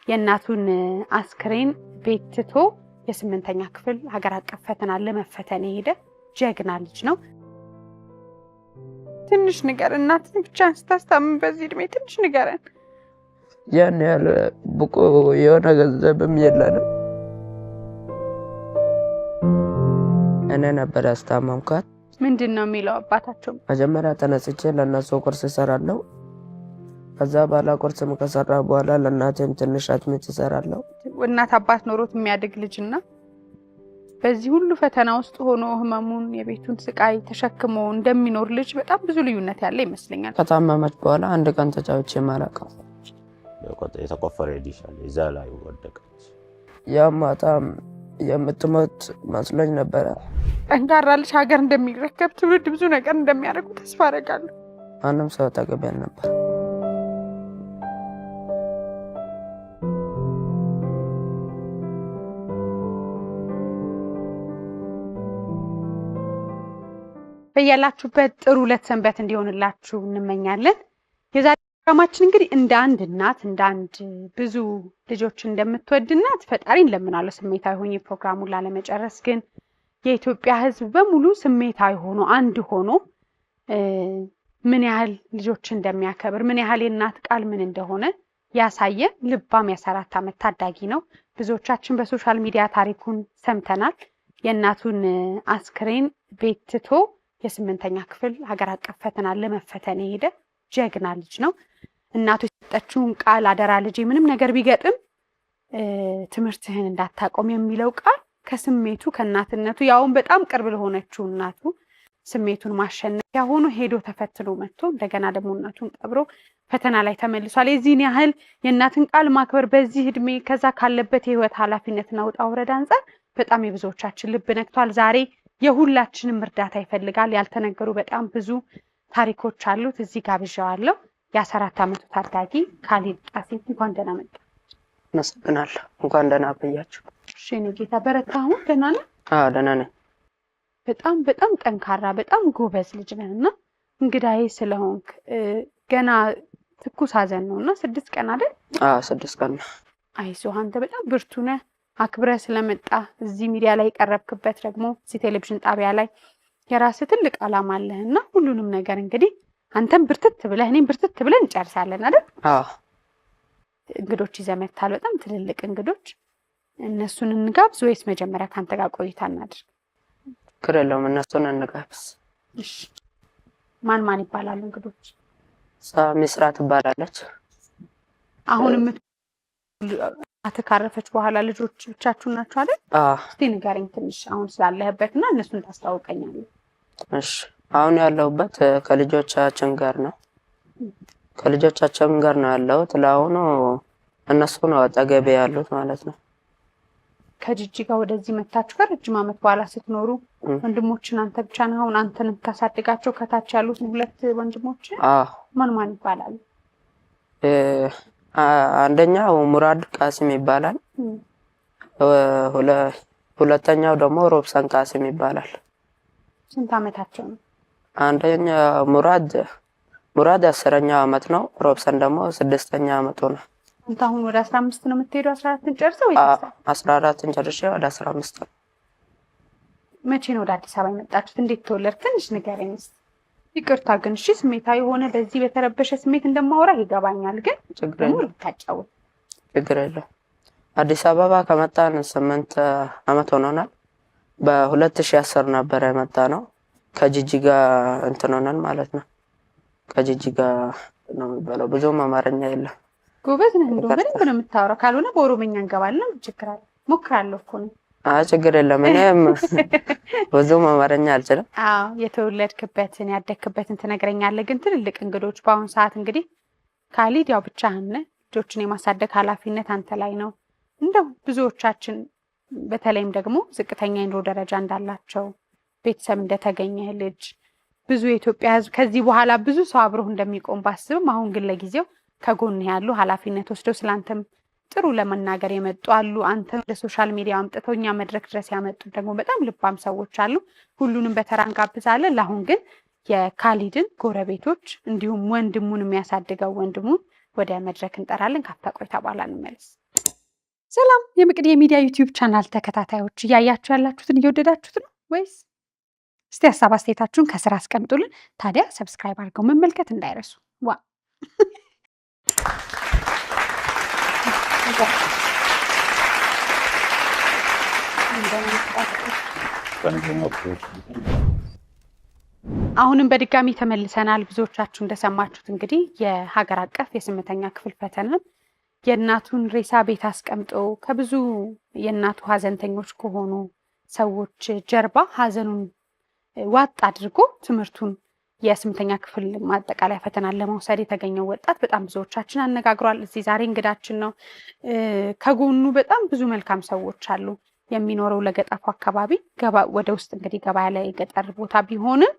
የእናቱን አስክሬን ቤት ትቶ የ8ኛ ክፍል ሀገር አቀፍ ፈተና ለመፈተን ሄደ ጀግና ልጅ ነው። ትንሽ ነገር እናት ብቻ ስታስታምም በዚህ እድሜ ትንሽ ንገረን። ያን ያለ ብቁ የሆነ ገንዘብም የለንም። እኔ ነበር ያስታመምኳት። ምንድነው የሚለው አባታቸው? መጀመሪያ ተነስቼ ለእነሱ ቁርስ እሰራለሁ። ከዛ በኋላ ቁርስም ከሰራ በኋላ ለእናቴም ትንሽ አጥሚት እሰራለሁ። እናት አባት ኖሮት የሚያድግ ልጅና በዚህ ሁሉ ፈተና ውስጥ ሆኖ ህመሙን የቤቱን ስቃይ ተሸክሞ እንደሚኖር ልጅ በጣም ብዙ ልዩነት ያለ ይመስለኛል። ከታመመች በኋላ አንድ ቀን ተጫውቼ ማለቀው የተቆፈረ ዲሻል እዛ ላይ ወደቀች። ያ ማታም የምትሞት መስሎኝ ነበረ። ጠንካራ ልጅ ሀገር እንደሚረከብ ትውልድ ብዙ ነገር እንደሚያደርጉ ተስፋ አደርጋለሁ። ማንም ሰው ተገቢያን ነበር። በያላችሁበት ጥሩ ዕለት ሰንበት እንዲሆንላችሁ እንመኛለን። የዛሬ ፕሮግራማችን እንግዲህ እንደ አንድ እናት እንደ አንድ ብዙ ልጆች እንደምትወድ እናት ፈጣሪን ለምናለሁ ስሜታዊ ሆኜ ፕሮግራሙን ላለመጨረስ። ግን የኢትዮጵያ ሕዝብ በሙሉ ስሜታዊ ሆኖ አንድ ሆኖ ምን ያህል ልጆች እንደሚያከብር ምን ያህል የእናት ቃል ምን እንደሆነ ያሳየ ልባም የ14 ዓመት ታዳጊ ነው። ብዙዎቻችን በሶሻል ሚዲያ ታሪኩን ሰምተናል። የእናቱን አስክሬን ቤት ትቶ የ8ኛ ክፍል ሀገር አቀፍ ፈተና ለመፈተን ሄደ ጀግና ልጅ ነው። እናቱ የሰጠችውን ቃል አደራ ልጄ ምንም ነገር ቢገጥም ትምህርትህን እንዳታቆም የሚለው ቃል ከስሜቱ ከእናትነቱ ያውን በጣም ቅርብ ለሆነችው እናቱ ስሜቱን ማሸነፊያ ሆኖ ሄዶ ተፈትኖ መጥቶ እንደገና ደግሞ እናቱን ቀብሮ ፈተና ላይ ተመልሷል። የዚህን ያህል የእናትን ቃል ማክበር በዚህ እድሜ ከዛ ካለበት የህይወት ኃላፊነትና ውጣ ውረድ አንፃር በጣም የብዙዎቻችን ልብ ነክቷል። ዛሬ የሁላችንም እርዳታ ይፈልጋል። ያልተነገሩ በጣም ብዙ ታሪኮች አሉት። እዚህ ጋብዣዋለሁ። የ14 ዓመቱ ታዳጊ ካሊድ ቃሲም እንኳን ደህና መጣ። አመሰግናለሁ። እንኳን ደህና ቆያችሁ። እሺ እኔ ጌታ በረታ። አሁን ደህና ነህ? አዎ ደህና ነኝ። በጣም ጠንካራ በጣም ጎበዝ ልጅ ነህና እንግዳዬ ስለሆንክ ገና ትኩስ ሐዘን ነውና 6 ቀን አይደል? አዎ 6 ቀን ነው። አይዞህ አንተ በጣም ብርቱ ነህ። አክብረህ ስለመጣ እዚህ ሚዲያ ላይ ቀረብክበት ደግሞ እዚህ ቴሌቪዥን ጣቢያ ላይ የራስህ ትልቅ ዓላማ አለህና ሁሉንም ነገር እንግዲህ አንተም ብርትት ብለህ እኔም ብርትት ብለን እንጨርሳለን አይደል? አዎ። እንግዶች ይዘህ መጥተሃል፣ በጣም ትልልቅ እንግዶች። እነሱን እንጋብዝ ወይስ መጀመሪያ ካንተ ጋር ቆይታ እናድርግ? ችግር የለውም፣ እነሱን እንጋብዝ። እሺ። ማን ይባላሉ እንግዶች? ሚስራ ትባላለች። አሁንም አተካረፈች በኋላ ልጆች ብቻችሁን ናችሁ አይደል? አዎ። እስቲ ንገረኝ ትንሽ አሁን ስላለህበትና እነሱን ታስተዋውቀኛለህ። እሺ። አሁን ያለሁበት ከልጆቻችን ጋር ነው። ከልጆቻችን ጋር ነው ያለሁት። ለአሁኑ እነሱ ነው አጠገቤ ያሉት ማለት ነው። ከጂጂጋ ወደዚህ መታችሁ ከረጅም ዓመት በኋላ ስትኖሩ ወንድሞችን አንተ ብቻ ነህ አሁን አንተን የምታሳድጋቸው? ከታች ያሉት 2 ወንድሞች? አዎ። ማን ይባላሉ? አንደኛው ሙራድ ቃሲም ይባላል። ሁለተኛው ደግሞ ሮብሰን ቃሲም ይባላል። ስንት ዓመታቸው ነው? አንደኛ ሙራድ 10ኛ ዓመት ነው። ሮብሰን ደግሞ 6ኛ ዓመቱ ነው። አንተ አሁን ወደ 15 ነው የምትሄደው? 14ን ጨርሰው ወይ? 14ን ጨርሼ ወደ 15 ነው። መቼ ነው ወደ አዲስ አበባ የመጣችሁት? እንዴት ተወለድክ? ትንሽ ንገረኝ እስኪ። ይቅርታ ግን እሺ ስሜታዊ ሆነ በዚህ በተረበሸ ስሜት እንደማወራ ይገባኛል፣ ግን ደግሞ ልታጫውት ችግር የለውም። አዲስ አበባ ከመጣን 8 ዓመት ሆኖናል። በ2010 ነበር የመጣ ነው። ከጂጂጋ እንትን ሆነን ማለት ነው። ከጂጂጋ ነው የሚባለው። ብዙም አማርኛ የለም። ጎበዝ ነህ እንደው በደንብ ነው የምታወራው። ካልሆነ በኦሮምኛ እንገባለን። ችግር አለ? ሞክራለሁ እኮ ነው። ችግር የለም። እኔም ብዙም አማርኛ አልችልም። አዎ የተወለድክበትን ያደግክበትን ትነግረኛለህ። ግን ትልልቅ እንግዶች በአሁን ሰዓት እንግዲህ ካሊድ ያው ብቻህን ነህ። ልጆችን የማሳደግ ኃላፊነት አንተ ላይ ነው። እንደው ብዙዎቻችን በተለይም ደግሞ ዝቅተኛ የኑሮ ደረጃ እንዳላቸው ቤተሰብ እንደተገኘ ልጅ ብዙ የኢትዮጵያ ሕዝብ ከዚህ በኋላ ብዙ ሰው አብሮህ እንደሚቆም ባስብም አሁን ግን ለጊዜው ከጎን ያሉ ኃላፊነት ወስደው ስላንተም ጥሩ ለመናገር የመጡ አሉ። አንተ ወደ ሶሻል ሚዲያ አምጥተው እኛ መድረክ ድረስ ያመጡ ደግሞ በጣም ልባም ሰዎች አሉ። ሁሉንም በተራ እንጋብዛለን። ለአሁን ግን የካሊድን ጎረቤቶች እንዲሁም ወንድሙን የሚያሳድገው ወንድሙን ወደ መድረክ እንጠራለን። ካፍታ ቆይታ በኋላ እንመለስ። ሰላም የመቅዲ የሚዲያ ዩቲዩብ ቻናል ተከታታዮች እያያችሁ ያላችሁትን እየወደዳችሁት ነው ወይስ? እስቲ ሀሳብ አስተያየታችሁን ከስራ አስቀምጡልን። ታዲያ ሰብስክራይብ አድርገው መመልከት እንዳይረሱ። ዋ አሁንም በድጋሚ ተመልሰናል። ብዙዎቻችሁ እንደሰማችሁት እንግዲህ የሀገር አቀፍ የስምንተኛ ክፍል ፈተናን የእናቱን ሬሳ ቤት አስቀምጦ ከብዙ የእናቱ ሀዘንተኞች ከሆኑ ሰዎች ጀርባ ሀዘኑን ዋጥ አድርጎ ትምህርቱን የስምንተኛ ክፍል ማጠቃለያ ፈተናን ለመውሰድ የተገኘው ወጣት በጣም ብዙዎቻችን አነጋግሯል። እዚህ ዛሬ እንግዳችን ነው። ከጎኑ በጣም ብዙ መልካም ሰዎች አሉ። የሚኖረው ለገጣፉ አካባቢ ወደ ውስጥ እንግዲህ ገባ ያለ የገጠር ቦታ ቢሆንም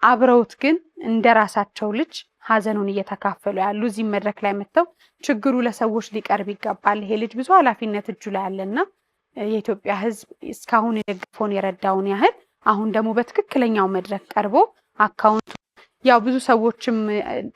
አብረውት ግን እንደራሳቸው ልጅ ሀዘኑን እየተካፈሉ ያሉ እዚህ መድረክ ላይ መጥተው ችግሩ ለሰዎች ሊቀርብ ይገባል። ይሄ ልጅ ብዙ ኃላፊነት እጁ ላይ ያለና የኢትዮጵያ ሕዝብ እስካሁን የደገፈውን የረዳውን ያህል አሁን ደግሞ በትክክለኛው መድረክ ቀርቦ አካውንት ያው ብዙ ሰዎችም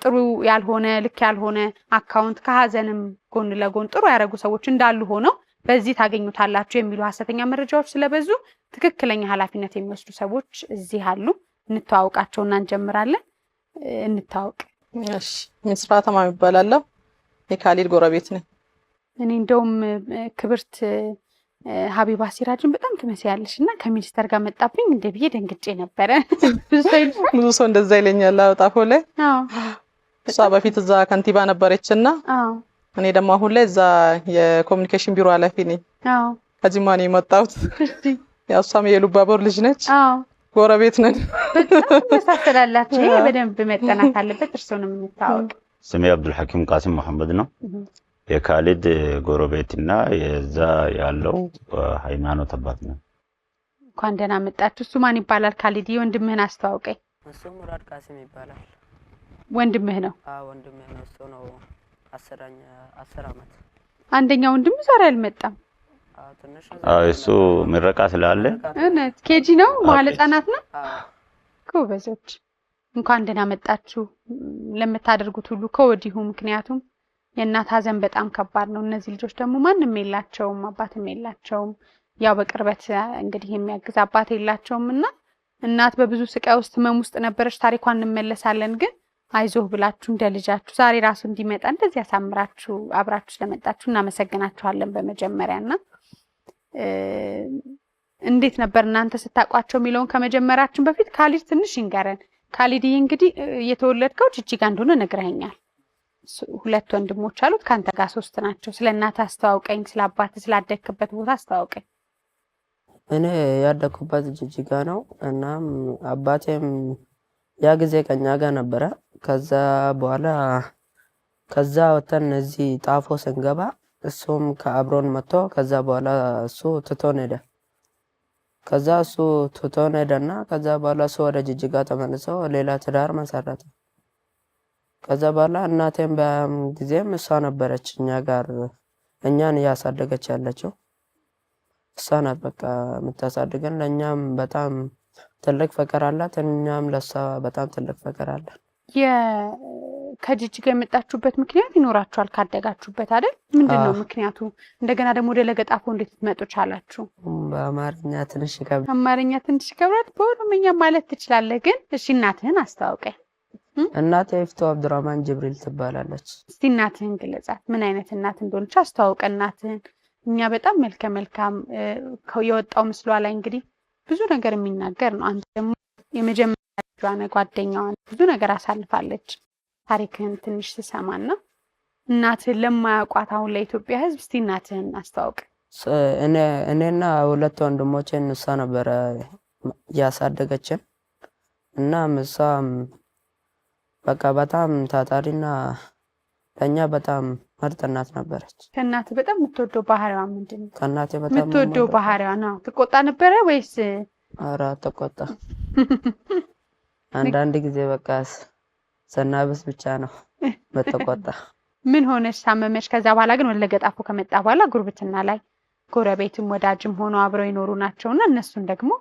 ጥሩ ያልሆነ ልክ ያልሆነ አካውንት ከሀዘንም ጎን ለጎን ጥሩ ያደረጉ ሰዎች እንዳሉ ሆነው በዚህ ታገኙታላችሁ የሚሉ ሀሰተኛ መረጃዎች ስለበዙ ትክክለኛ ኃላፊነት የሚወስዱ ሰዎች እዚህ አሉ። እንተዋውቃቸውና እንጀምራለን። እንታወቅ። እሺ ምስራታ ማም ይባላለሁ። የካሊድ ጎረቤት ነኝ። እኔ እንደውም ክብርት ሀቢባ ሲራጅን በጣም ትመስያለሽ እና ከሚኒስተር ጋር መጣብኝ እንደ ብዬ ደንግጬ ነበረ። ብዙ ሰው እንደዛ ይለኛል። ጣፎ ላይ እሷ በፊት እዛ ከንቲባ ነበረችና እኔ ደግሞ አሁን ላይ እዛ የኮሙኒኬሽን ቢሮ ኃላፊ ነኝ። ከጅማ ነው የመጣሁት። ያው እሷም የሉባቦር ልጅ ነች። ጎረቤት ነን። በጣም መሳሰላላችሁ። ይሄ በደንብ መጠናት አለበት። እርሶንም እንታወቅ። ስሜ አብዱል ሐኪም ቃሲም መሐመድ ነው። የካሊድ ጎረቤትና የዛ ያለው ሃይማኖት አባት ነው። እንኳን ደህና መጣችሁ። እሱ ማን ይባላል? ካሊድ ወንድምህን አስተዋውቀኝ። እሱ ሙራድ ቃሲም ይባላል። ወንድምህ ነው? ወንድሜ ነው። እሱ ነው 10 አመት። አንደኛ ወንድም ዛሬ አልመጣም። እሱ ምረቃ ስላለ እነት ኬጂ ነው መዋለ ህጻናት ነው። ጎበዞች እንኳን ደህና መጣችሁ ለምታደርጉት ሁሉ ከወዲሁ። ምክንያቱም የእናት ሀዘን በጣም ከባድ ነው። እነዚህ ልጆች ደግሞ ማንም የላቸውም፣ አባትም የላቸውም። ያው በቅርበት እንግዲህ የሚያግዝ አባት የላቸውም እና እናት በብዙ ስቃይ ውስጥ ህመም ውስጥ ነበረች። ታሪኳን እንመለሳለን። ግን አይዞህ ብላችሁ እንደ ልጃችሁ ዛሬ ራሱ እንዲመጣ እንደዚህ ያሳምራችሁ አብራችሁ ስለመጣችሁ እናመሰግናችኋለን በመጀመሪያና እንዴት ነበር እናንተ ስታቋቸው የሚለውን ከመጀመራችን በፊት ካሊድ ትንሽ ይንገረን። ካሊድ እንግዲህ የተወለድከው ጅጅጋ እንደሆነ ነግረኸኛል። 2 ወንድሞች አሉት፣ ካንተ ጋር 3 ናቸው። ስለ እናት አስተዋውቀኝ፣ ስለ አባት ስላደግክበት ቦታ አስተዋውቀኝ። እኔ ያደግኩበት ጅጅጋ ነው። እናም አባቴም ያ ጊዜ ከኛ ጋር ነበረ። ከዛ በኋላ ከዛ ወተን እዚህ ጣፎ ስንገባ እሱም ከአብሮን መጥቶ ከዛ በኋላ እሱ ትቶን ሄደ። ከዛ እሱ ትቶን ሄደና ከዛ በኋላ እሱ ወደ ጅጅጋ ተመልሶ ሌላ ትዳር መሰረተ። ከዛ በኋላ እናቴም በጊዜም እሷ ነበረች እኛ ጋር እኛን እያሳደገች ያለችው እሷ ናት። በቃ የምታሳድገን። ለእኛም በጣም ትልቅ ፍቅር አላት፣ እኛም ለሷ በጣም ትልቅ ፍቅር አለን። ከጅጅጋ የመጣችሁበት ምክንያት ይኖራችኋል ካደጋችሁበት አይደል? ምንድነው ምክንያቱ? እንደገና ደግሞ ወደ ለገጣፎ እንዴት ልትመጡ ቻላችሁ? በአማርኛ ትንሽ ይከብዳል። አማርኛ ትንሽ ይከብዳል። በኦሮምኛ ማለት ትችላለህ። ግን እሺ እናትህን አስተዋውቀኝ። እናቴ ይፍቱ አብዱራህማን ጅብሪል ትባላለች። እስቲ እናትህን ግለጻት። ምን አይነት እናት እንደሆነች አስተዋውቀን እናትህን። እኛ በጣም መልካም የወጣው ምስሏ ላይ እንግዲህ ብዙ ነገር የሚናገር ነው። አንተ ደግሞ የመጀመሪያ ጓደኛዋ ብዙ ነገር አሳልፋለች። ታሪክህን ትንሽ ስሰማና እናትህን ለማያውቋት አሁን ለኢትዮጵያ ሕዝብ እስቲ እናትህን አስተዋውቅ። እኔና 2 ወንድሞቼን እሷ ነበረ ያሳደገችን እና እሷም በቃ በጣም ታታሪና ለኛ በጣም ምርጥ እናት ነበረች። ከእናትህ በጣም የምትወደው ባህሪዋ ምንድን ነው? ከእናቴ በጣም የምትወደው ባህሪዋ ነው። ትቆጣ ነበረ ወይስ? ኧረ ተቆጣ። አንዳንድ ጊዜ በቃ ሰናብስ ብቻ ነው በተቆጣ። ምን ሆነሽ? ታመመሽ? ከዛ በኋላ ግን ወደ ለገጣፎ ከመጣ በኋላ ጉርብትና ላይ ጎረቤትም ወዳጅም ሆኖ አብረው ይኖሩ ናቸውና እነሱን ደግሞ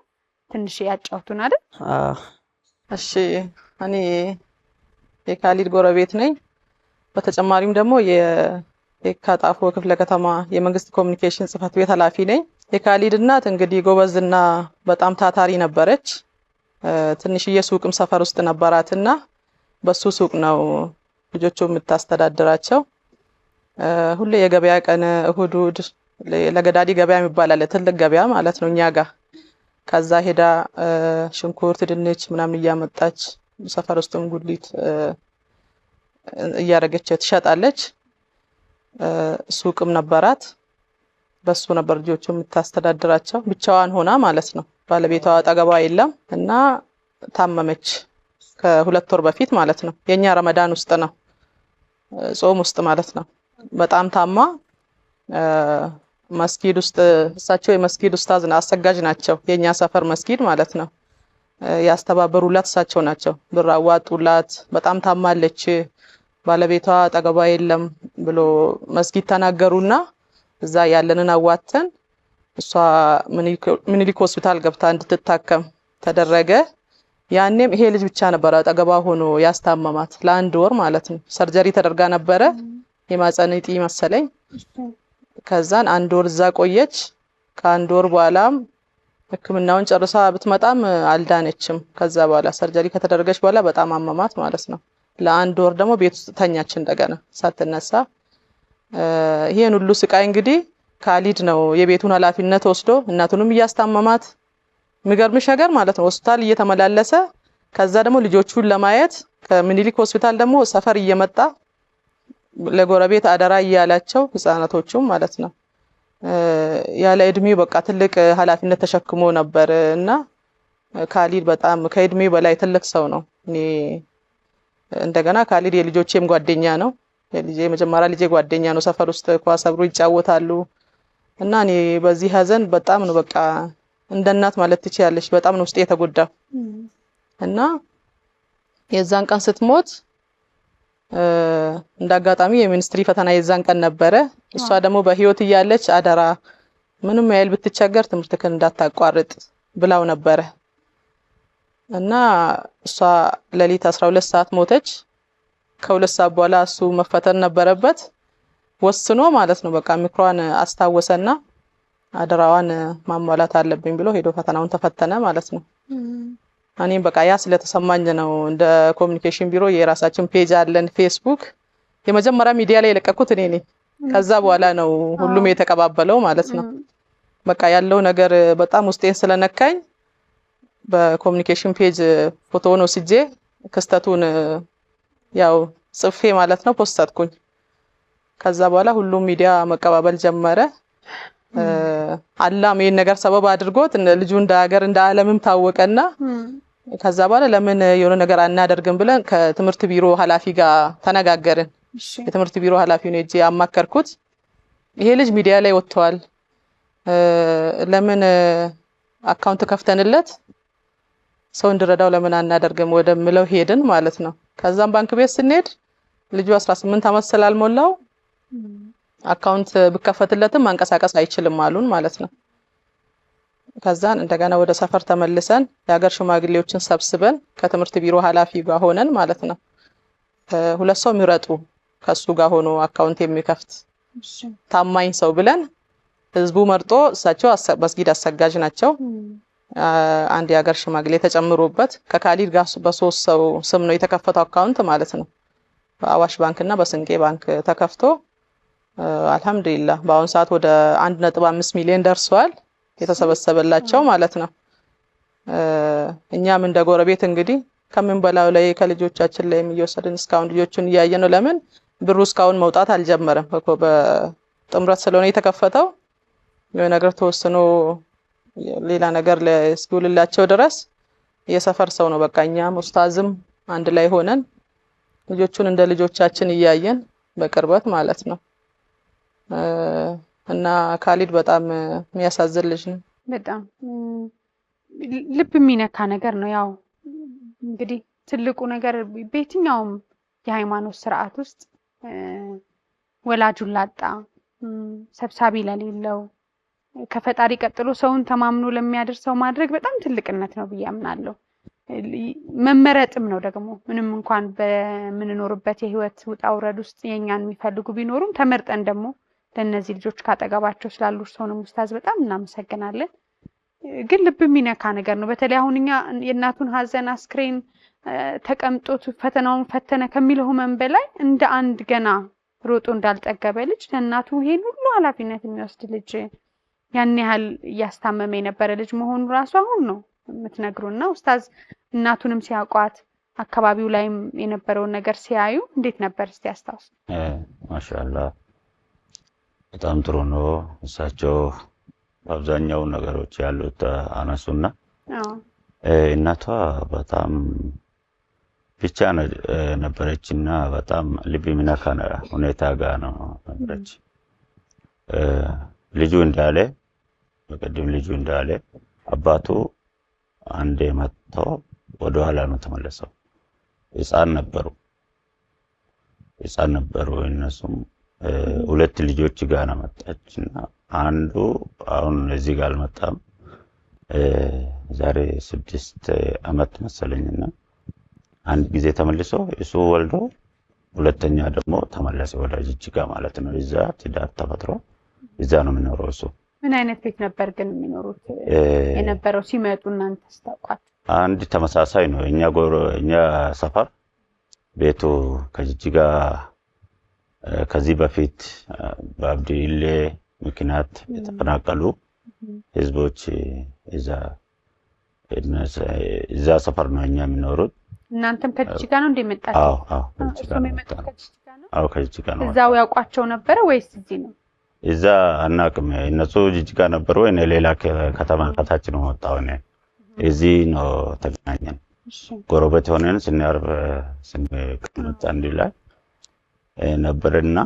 ትንሽ ያጫውቱን አይደል? እሺ እኔ የካሊድ ጎረቤት ነኝ። በተጨማሪም ደግሞ የካጣፎ ክፍለ ከተማ የመንግስት ኮሚኒኬሽን ጽህፈት ቤት ኃላፊ ነኝ። የካሊድ እናት እንግዲህ ጎበዝና በጣም ታታሪ ነበረች። ትንሽዬ ሱቅም ሰፈር ውስጥ ነበራትና በሱ ሱቅ ነው ልጆቹ የምታስተዳድራቸው። ሁሌ የገበያ ቀን እሁድ ለገዳዲ ገበያ የሚባል አለ፣ ትልቅ ገበያ ማለት ነው እኛ ጋር። ከዛ ሄዳ ሽንኩርት፣ ድንች ምናምን እያመጣች ሰፈር ውስጥም ጉሊት እያረገች ትሸጣለች። ሱቅም ነበራት። በሱ ነበር ልጆቹ የምታስተዳድራቸው ብቻዋን ሆና ማለት ነው። ባለቤቷ አጠገቧ የለም እና ታመመች ከ2 ወር በፊት ማለት ነው። የኛ ረመዳን ውስጥ ነው፣ ጾም ውስጥ ማለት ነው። በጣም ታማ መስጊድ ውስጥ እሳቸው የመስጊድ ኡስታዝ አሰጋጅ ናቸው፣ የኛ ሰፈር መስጊድ ማለት ነው። ያስተባበሩላት እሳቸው ናቸው። ብር አዋጡላት። በጣም ታማለች፣ ባለቤቷ አጠገቧ የለም ብሎ መስጊድ ተናገሩና እዛ ያለንን አዋተን እሷ ምኒልክ ሆስፒታል ገብታ እንድትታከም ተደረገ። ያኔም ይሄ ልጅ ብቻ ነበር አጠገቧ ሆኖ ያስታመማት ለ1 ወር ማለት ነው። ሰርጀሪ ተደርጋ ነበረ፣ የማህፀን እጢ መሰለኝ። ከዛን 1 ወር እዛ ቆየች። ከ1 ወር በኋላም ሕክምናውን ጨርሳ ብትመጣም አልዳነችም። ከዛ በኋላ ሰርጀሪ ከተደረገች በኋላ በጣም አመማት ማለት ነው። ለ1 ወር ደግሞ ቤት ውስጥ ተኛች እንደገና ሳትነሳ። ይሄን ሁሉ ስቃይ እንግዲህ ካሊድ ነው የቤቱን ኃላፊነት ወስዶ እናቱንም እያስታመማት፣ የሚገርምሽ ነገር ማለት ነው ሆስፒታል እየተመላለሰ ከዛ ደግሞ ልጆቹን ለማየት ከምኒልክ ሆስፒታል ደግሞ ሰፈር እየመጣ ለጎረቤት አደራ እያላቸው ህፃናቶቹም ማለት ነው ያለ እድሜው በቃ ትልቅ ኃላፊነት ተሸክሞ ነበር እና ካሊድ በጣም ከእድሜ በላይ ትልቅ ሰው ነው። እኔ እንደገና ካሊድ የልጆቼም ጓደኛ ነው። የመጀመሪያ ልጄ ጓደኛ ነው። ሰፈር ውስጥ ኳስ አብሮ ይጫወታሉ እና እኔ በዚህ ሀዘን በጣም ነው በቃ እንደ እናት ማለት ትችያለሽ። በጣም ነው ውስጤ የተጎዳው እና የዛን ቀን ስትሞት እንዳጋጣሚ የሚኒስትሪ ፈተና የዛን ቀን ነበረ። እሷ ደግሞ በህይወት እያለች አደራ ምንም ያህል ብትቸገር ትምህርትክን እንዳታቋርጥ ብላው ነበረ እና እሷ ሌሊት 12 ሰዓት ሞተች። ከ2 ሰዓት በኋላ እሱ መፈተን ነበረበት ወስኖ ማለት ነው በቃ ምክሯን አስታወሰና አደራዋን ማሟላት አለብኝ ብሎ ሄዶ ፈተናውን ተፈተነ ማለት ነው። እኔም በቃ ያ ስለተሰማኝ ነው እንደ ኮሚኒኬሽን ቢሮ የራሳችን ፔጅ አለን ፌስቡክ፣ የመጀመሪያ ሚዲያ ላይ የለቀኩት እኔ ነኝ። ከዛ በኋላ ነው ሁሉም የተቀባበለው ማለት ነው። በቃ ያለው ነገር በጣም ውስጤን ስለነካኝ በኮሚኒኬሽን ፔጅ ፎቶውን ወስጄ ክስተቱን ያው ጽፌ ማለት ነው ፖስተትኩኝ። ከዛ በኋላ ሁሉም ሚዲያ መቀባበል ጀመረ። አላም ይሄን ነገር ሰበብ አድርጎት ልጁ እንደ ሀገር እንደ ዓለምም ታወቀና ከዛ በኋላ ለምን የሆነ ነገር አናደርግም ብለን ከትምህርት ቢሮ ኃላፊ ጋር ተነጋገርን። የትምህርት ቢሮ ኃላፊውን እጄ አማከርኩት። ይሄ ልጅ ሚዲያ ላይ ወጥቷል፣ ለምን አካውንት ከፍተንለት ሰው እንድረዳው ለምን አናደርግም ወደምለው ሄድን ማለት ነው። ከዛም ባንክ ቤት ስንሄድ ልጁ 18 ዓመት ስላልሞላው አካውንት ብከፈትለትም ማንቀሳቀስ አይችልም አሉን ማለት ነው። ከዛን እንደገና ወደ ሰፈር ተመልሰን የሀገር ሽማግሌዎችን ሰብስበን ከትምህርት ቢሮ ኃላፊ ጋር ሆነን ማለት ነው 2 ሰው ምረጡ ከሱ ጋር ሆኖ አካውንት የሚከፍት ታማኝ ሰው ብለን ህዝቡ መርጦ እሳቸው መስጊድ አሰጋጅ ናቸው። አንድ የሀገር ሽማግሌ ተጨምሮበት ከካሊድ ጋር በ3 ሰው ስም ነው የተከፈተው አካውንት ማለት ነው። በአዋሽ ባንክ እና በስንቄ ባንክ ተከፍቶ አልহামዱሊላህ በአሁን ሰዓት ወደ 1.5 ሚሊዮን ደርሷል የተሰበሰበላቸው ማለት ነው። እኛም እንደ ጎረቤት እንግዲህ ከምን በላው ላይ ከልጆቻችን ላይ እየወሰድን እስካሁን ልጆቹን እያየን ነው። ለምን ብሩ እስካሁን መውጣት አልጀመረም እኮ በጥምረት ስለሆነ የተከፈተው የሆነ ነገር ተወስኖ ሌላ ነገር ለስኩልላቸው ድረስ የሰፈር ሰው ነው በቃ እኛም ኡስታዝም አንድ ላይ ሆነን ልጆቹን እንደ ልጆቻችን እያየን በቅርበት ማለት ነው። እና ካሊድ በጣም የሚያሳዝን ልጅ ነው። በጣም ልብ የሚነካ ነገር ነው። ያው እንግዲህ ትልቁ ነገር በየትኛውም የሃይማኖት ስርዓት ውስጥ ወላጁን ላጣ ሰብሳቢ ለሌለው ከፈጣሪ ቀጥሎ ሰውን ተማምኖ ለሚያደርሰው ማድረግ በጣም ትልቅነት ነው ብዬ አምናለሁ። መመረጥም ነው ደግሞ ምንም እንኳን በምንኖርበት የህይወት ውጣ ውረድ ውስጥ የኛን የሚፈልጉ ቢኖሩም ተመርጠን ደግሞ ለነዚህ ልጆች ካጠገባቸው ስላሉ እርሶንም ኡስታዝ በጣም እናመሰግናለን። ግን ልብ የሚነካ ነገር ነው። በተለይ አሁን እኛ የእናቱን ሀዘን አስክሬን ተቀምጦት ፈተናውን ፈተነ ከሚለው ህመም በላይ እንደ አንድ ገና ሮጦ እንዳልጠገበ ልጅ ለእናቱ ይሄን ሁሉ ኃላፊነት የሚወስድ ልጅ ያን ያህል እያስታመመ የነበረ ልጅ መሆኑ ራሱ አሁን ነው የምትነግሩና ኡስታዝ እናቱንም ሲያውቋት አካባቢው ላይም የነበረውን ነገር ሲያዩ እንዴት ነበር እስቲ ያስታውሱ? ማሻአላህ በጣም ጥሩ ነው። እሳቸው አብዛኛው ነገሮች ያሉት አነሱና እናቷ በጣም ብቻ ነበረችና በጣም ልብ የሚነካ ሁኔታ ጋር ነው ነበረች። ልጁ እንዳለ በቀደም ልጁ እንዳለ አባቱ አንዴ መጥቶ ወደ ኋላ ነው ተመለሰው። ህፃን ነበሩ እነሱም ሁለት ልጆች ጋር ነው መጣችና አንዱ አሁን እዚህ ጋር አልመጣም ዛሬ 6 አመት መሰለኝና አንድ ጊዜ ተመልሶ እሱ ወልዶ ሁለተኛ ደግሞ ተመለሰ ወደ ጅጅጋ ማለት ነው። እዛ ትዳር ተፈጥሮ እዛ ነው የሚኖረው እሱ። ምን አይነት ቤት ነበር ግን የሚኖሩት የነበረው ሲመጡ እናንተ ታውቋት? አንድ ተመሳሳይ ነው። እኛ ሰፈር ቤቱ ከጅጅጋ ከዚህ በፊት በአብዲሌ ምክንያት የተፈናቀሉ ህዝቦች እዛ ሰፈር ነው እኛ የሚኖሩት። እናንተም ከጅጅጋ ነው እንደመጣችሁ? አዎ ከጅጅጋ ነው። አዎ ከጅጅጋ ነው። እዛው ያውቋቸው ነበር ወይስ እዚህ ነው? እዛ አናውቅም። እነሱ ጅጅጋ ነበሩ፣ እኔ ሌላ ከተማ ከታች ነው ወጣው። እኔ እዚህ ነው ተገናኘን። ጎረቤት ሆነን ስናርፍ ስንቀመጥ አንድ ላይ ነበርና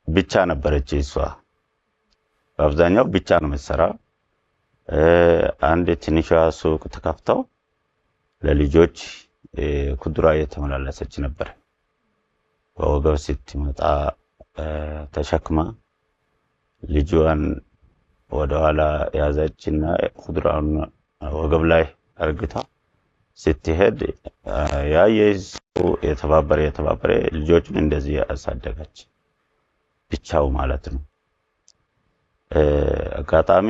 ብቻ ነበረች እሷ። በአብዛኛው ብቻ ነው የምትሰራው። አንድ ትንሿ ሱቅ ተከፍተው ለልጆች ኩድራ እየተመላለሰች ነበር። በወገብ ስትመጣ ተሸክማ ልጇን ወደኋላ ያዘችና ኩድራውን ወገብ ላይ አርግታ ስትሄድ ያየው የተባበረ ልጆቹን እንደዚህ አሳደገች ብቻው ማለት ነው። አጋጣሚ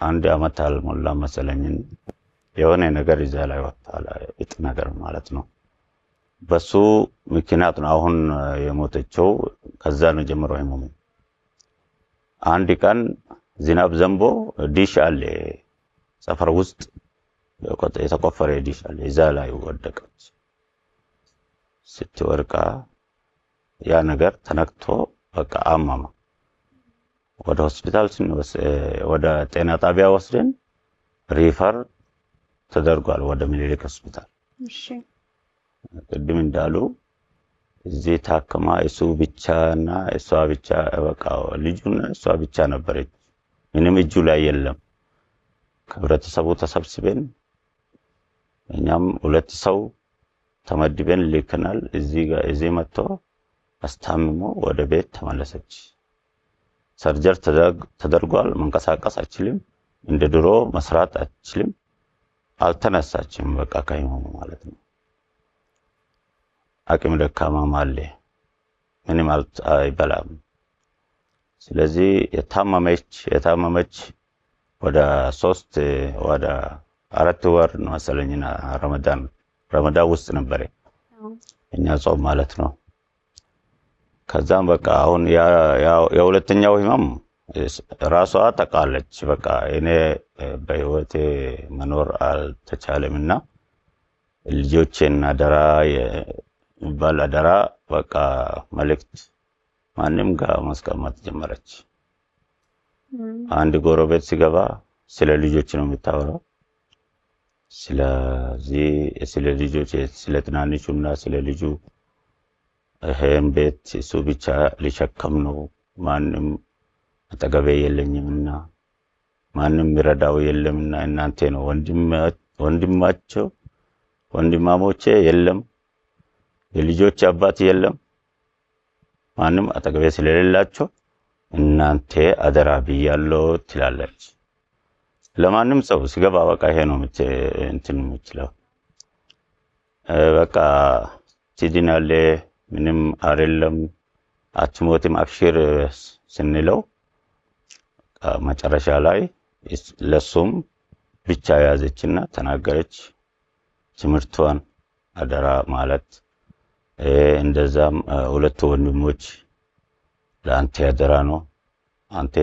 አንድ አመት አልሞላ መሰለኝ የሆነ ነገር ይዛ ላይ ወጣላ እጥ ነገር ማለት ነው። በሱ ምክንያት ነው አሁን የሞተችው። ከዛ ነው ጀምሮ ህመሙ። አንድ ቀን ዝናብ ዘንቦ ዲሽ አለ ሰፈር ውስጥ የተቆፈረ ዲሽ አለ፣ እዛ ላይ ወደቀች። ስትወርቃ ያ ነገር ተነክቶ በቃ አማማ። ወደ ሆስፒታል ወደ ጤና ጣቢያ ወስደን ሪፈር ተደርጓል ወደ ሚኒሊክ ሆስፒታል። እሺ ቅድም እንዳሉ እዚህ ታከማ እሱ ብቻና እሷ ብቻ በቃ ልጁና እሷ ብቻ ነበረች። ምንም እጁ ላይ የለም። ከህብረተሰቡ ተሰብስበን እኛም 2 ሰው ተመድበን ልከናል። እዚህ መጥቶ አስታምሞ ወደ ቤት ተመለሰች። ሰርጀር ተደርጓል። መንቀሳቀስ አትችልም። እንደ ድሮ መስራት አትችልም። አልተነሳችም። በቃ ከህመሙ ማለት ነው። አቅም ደካማም አለ። ምንም አይበላም። ስለዚህ የታመመች ወደ 4 ወር ነው መሰለኝና ረመዳን ውስጥ ነበር እኛ ጾም ማለት ነው። ከዛም በቃ አሁን የሁለተኛው ህመም ራሷ ተቃለች። በቃ እኔ በህይወቴ መኖር አልተቻለምና ልጆቼን አደራ የሚባል አደራ በቃ መልእክት ማንም ጋር ማስቀመጥ ጀመረች። አንድ ጎረቤት ሲገባ ስለ ልጆች ነው የምታወራው። ስለ ልጆች ስለ ትናንሹና ስለ ልጁ ይሄን ቤት እሱ ብቻ ሊሸከም ነው፣ ማንም አጠገቤ የለኝምና ማንም ይረዳው የለምና እናንተ ነው ወንድማሞቼ የለም፣ የልጆች አባት የለም፣ ማንም አጠገቤ ስለሌላቸው እናንተ አደራ ብያለሁ ትላለች። ለማንም ሰው ሲገባ በቃ ይሄ ነው እንትን የምችለው በቃ ትድናለህ ምንም አይደለም አትሞትም አብሽር ስንለው መጨረሻ ላይ ለሱም ብቻ ያዘችና ተናገረች ትምህርቷን አደራ ማለት እንደዛም ሁለት ወንድሞች ለአንተ አደራ ነው አንተ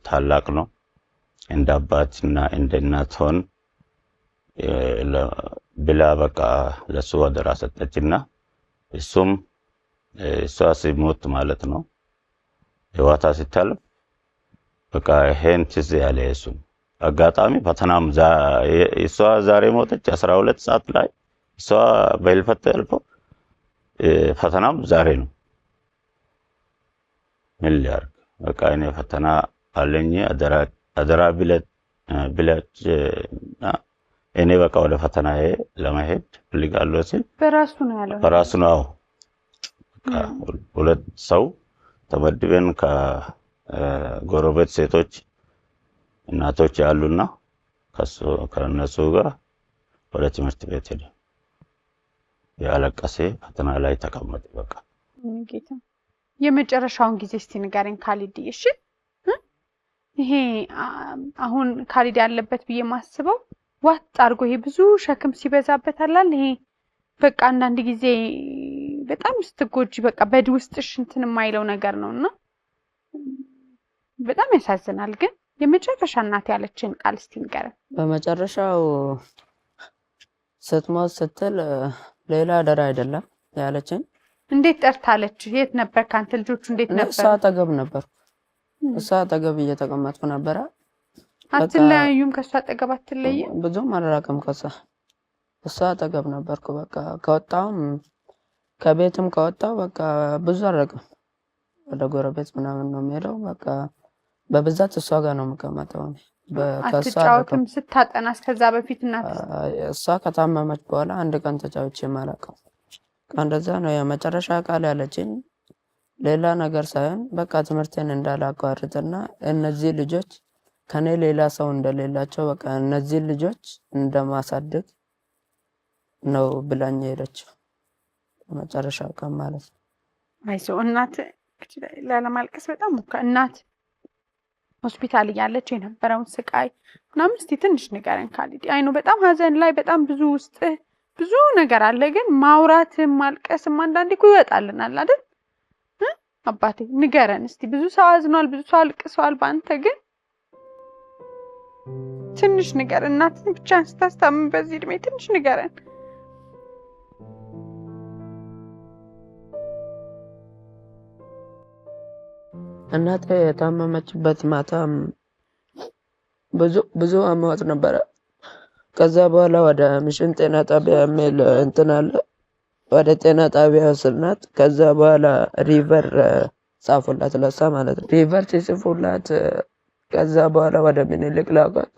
ታላቅ ነው እንደ አባትና እንደ እናት ሆን ብላ በቃ ለሱ አደራ ሰጠችና እሱም እሷ ሲሞት ማለት ነው ህይወቷ ሲታለፍ በቃ ይሄን ትዝ ያለ እሱም አጋጣሚ ፈተናም እሷ ዛሬ ሞተች 12 ሰዓት ላይ እሷ በልፈት ያልፎ ፈተናም ዛሬ ነው ምን ሊያርግ በቃ እኔ ፈተና አለኝ አደራ ብለች እኔ በቃ ወደ ፈተናዬ ለመሄድ ፈልጋለሁ ሲል በራሱ ነው ያለው በራሱ ነው ሁለት ሰው ተመድበን ከጎረቤት ሴቶች እናቶች ያሉና ከነሱ ጋር ወደ ትምህርት ቤት ሄደ ያለቀሰ ፈተና ላይ ተቀመጠ በቃ ጌታ የመጨረሻውን ጊዜ እስቲ ንገረኝ ካሊድ እሺ ይሄ አሁን ካሊድ ያለበት ብዬ ማስበው ዋጥ አርጎ ይሄ ብዙ ሸክም ሲበዛበት አላል ይሄ በቃ አንዳንድ ጊዜ በጣም ስትጎጂ በቃ በድ ውስጥሽ እንትን የማይለው ነገር ነውና በጣም ያሳዝናል ግን የመጨረሻ እናት ያለችን ቃል እስቲ ንገረን በመጨረሻው ስትሞት ስትል ሌላ አደራ አይደለም ያለችን እንዴት ጠርታለች የት ነበር ካንተ ልጆቹ እንዴት ነበር እሷ አጠገብ ነበር እሷ አጠገብ እየተቀመጥኩ ነበር አትለያዩም ከሷ አጠገብ አትለይም ብዙም አልራቀም ከሷ እሷ አጠገብ ነበርኩ በቃ ከወጣውም ከቤትም ከወጣው በቃ ብዙ አልራቀም ወደ ጎረቤት ምናምን ነው የሚሄደው በቃ በብዛት እሷ ጋር ነው የምቀመጠው አትጫወትም ስታጠና እስከዛ በፊት እናት እሷ ከታመመች በኋላ አንድ ቀን ተጫውቼ ማላቀው እንደዛ ነው የመጨረሻ ቃል ያለችኝ ሌላ ነገር ሳይሆን በቃ ትምህርቴን እንዳላቋርጥና እነዚህ ልጆች ከኔ ሌላ ሰው እንደሌላቸው በቃ እነዚህ ልጆች እንደማሳደግ ነው ብላኝ ሄደችው መጨረሻው ቀን ማለት ነው አይዞ እናት ለማልቀስ በጣም እናት ሆስፒታል ያለች የነበረውን ስቃይ ምናምን እስቲ ትንሽ ንገረን ካሊድ አይኑ በጣም ሀዘን ላይ በጣም ብዙ ውስጥ ብዙ ነገር አለ ግን ማውራትም ማልቀስም አንዳንዴ እኮ ይወጣልናል አይደል አባቴ ንገረን እስቲ ብዙ ሰው አዝኗል ብዙ ሰው አልቅሷል ባንተ ግን ትንሽ ነገር እናትን ብቻ ስታስታምም በዚህ እድሜ ትንሽ ንገረን እናቴ የታመመችበት ማታም ብዙ አሟት ነበረ ከዛ በኋላ ወደ ሚሽን ጤና ጣቢያ የሚል እንትን አለ ወደ ጤና ጣቢያ ወሰድናት ከዛ በኋላ ሪቨር ጻፉላት ለሳ ማለት ነው ሪቨር ሲጽፉላት ከዛ በኋላ ወደ ምኒልክ ላኳት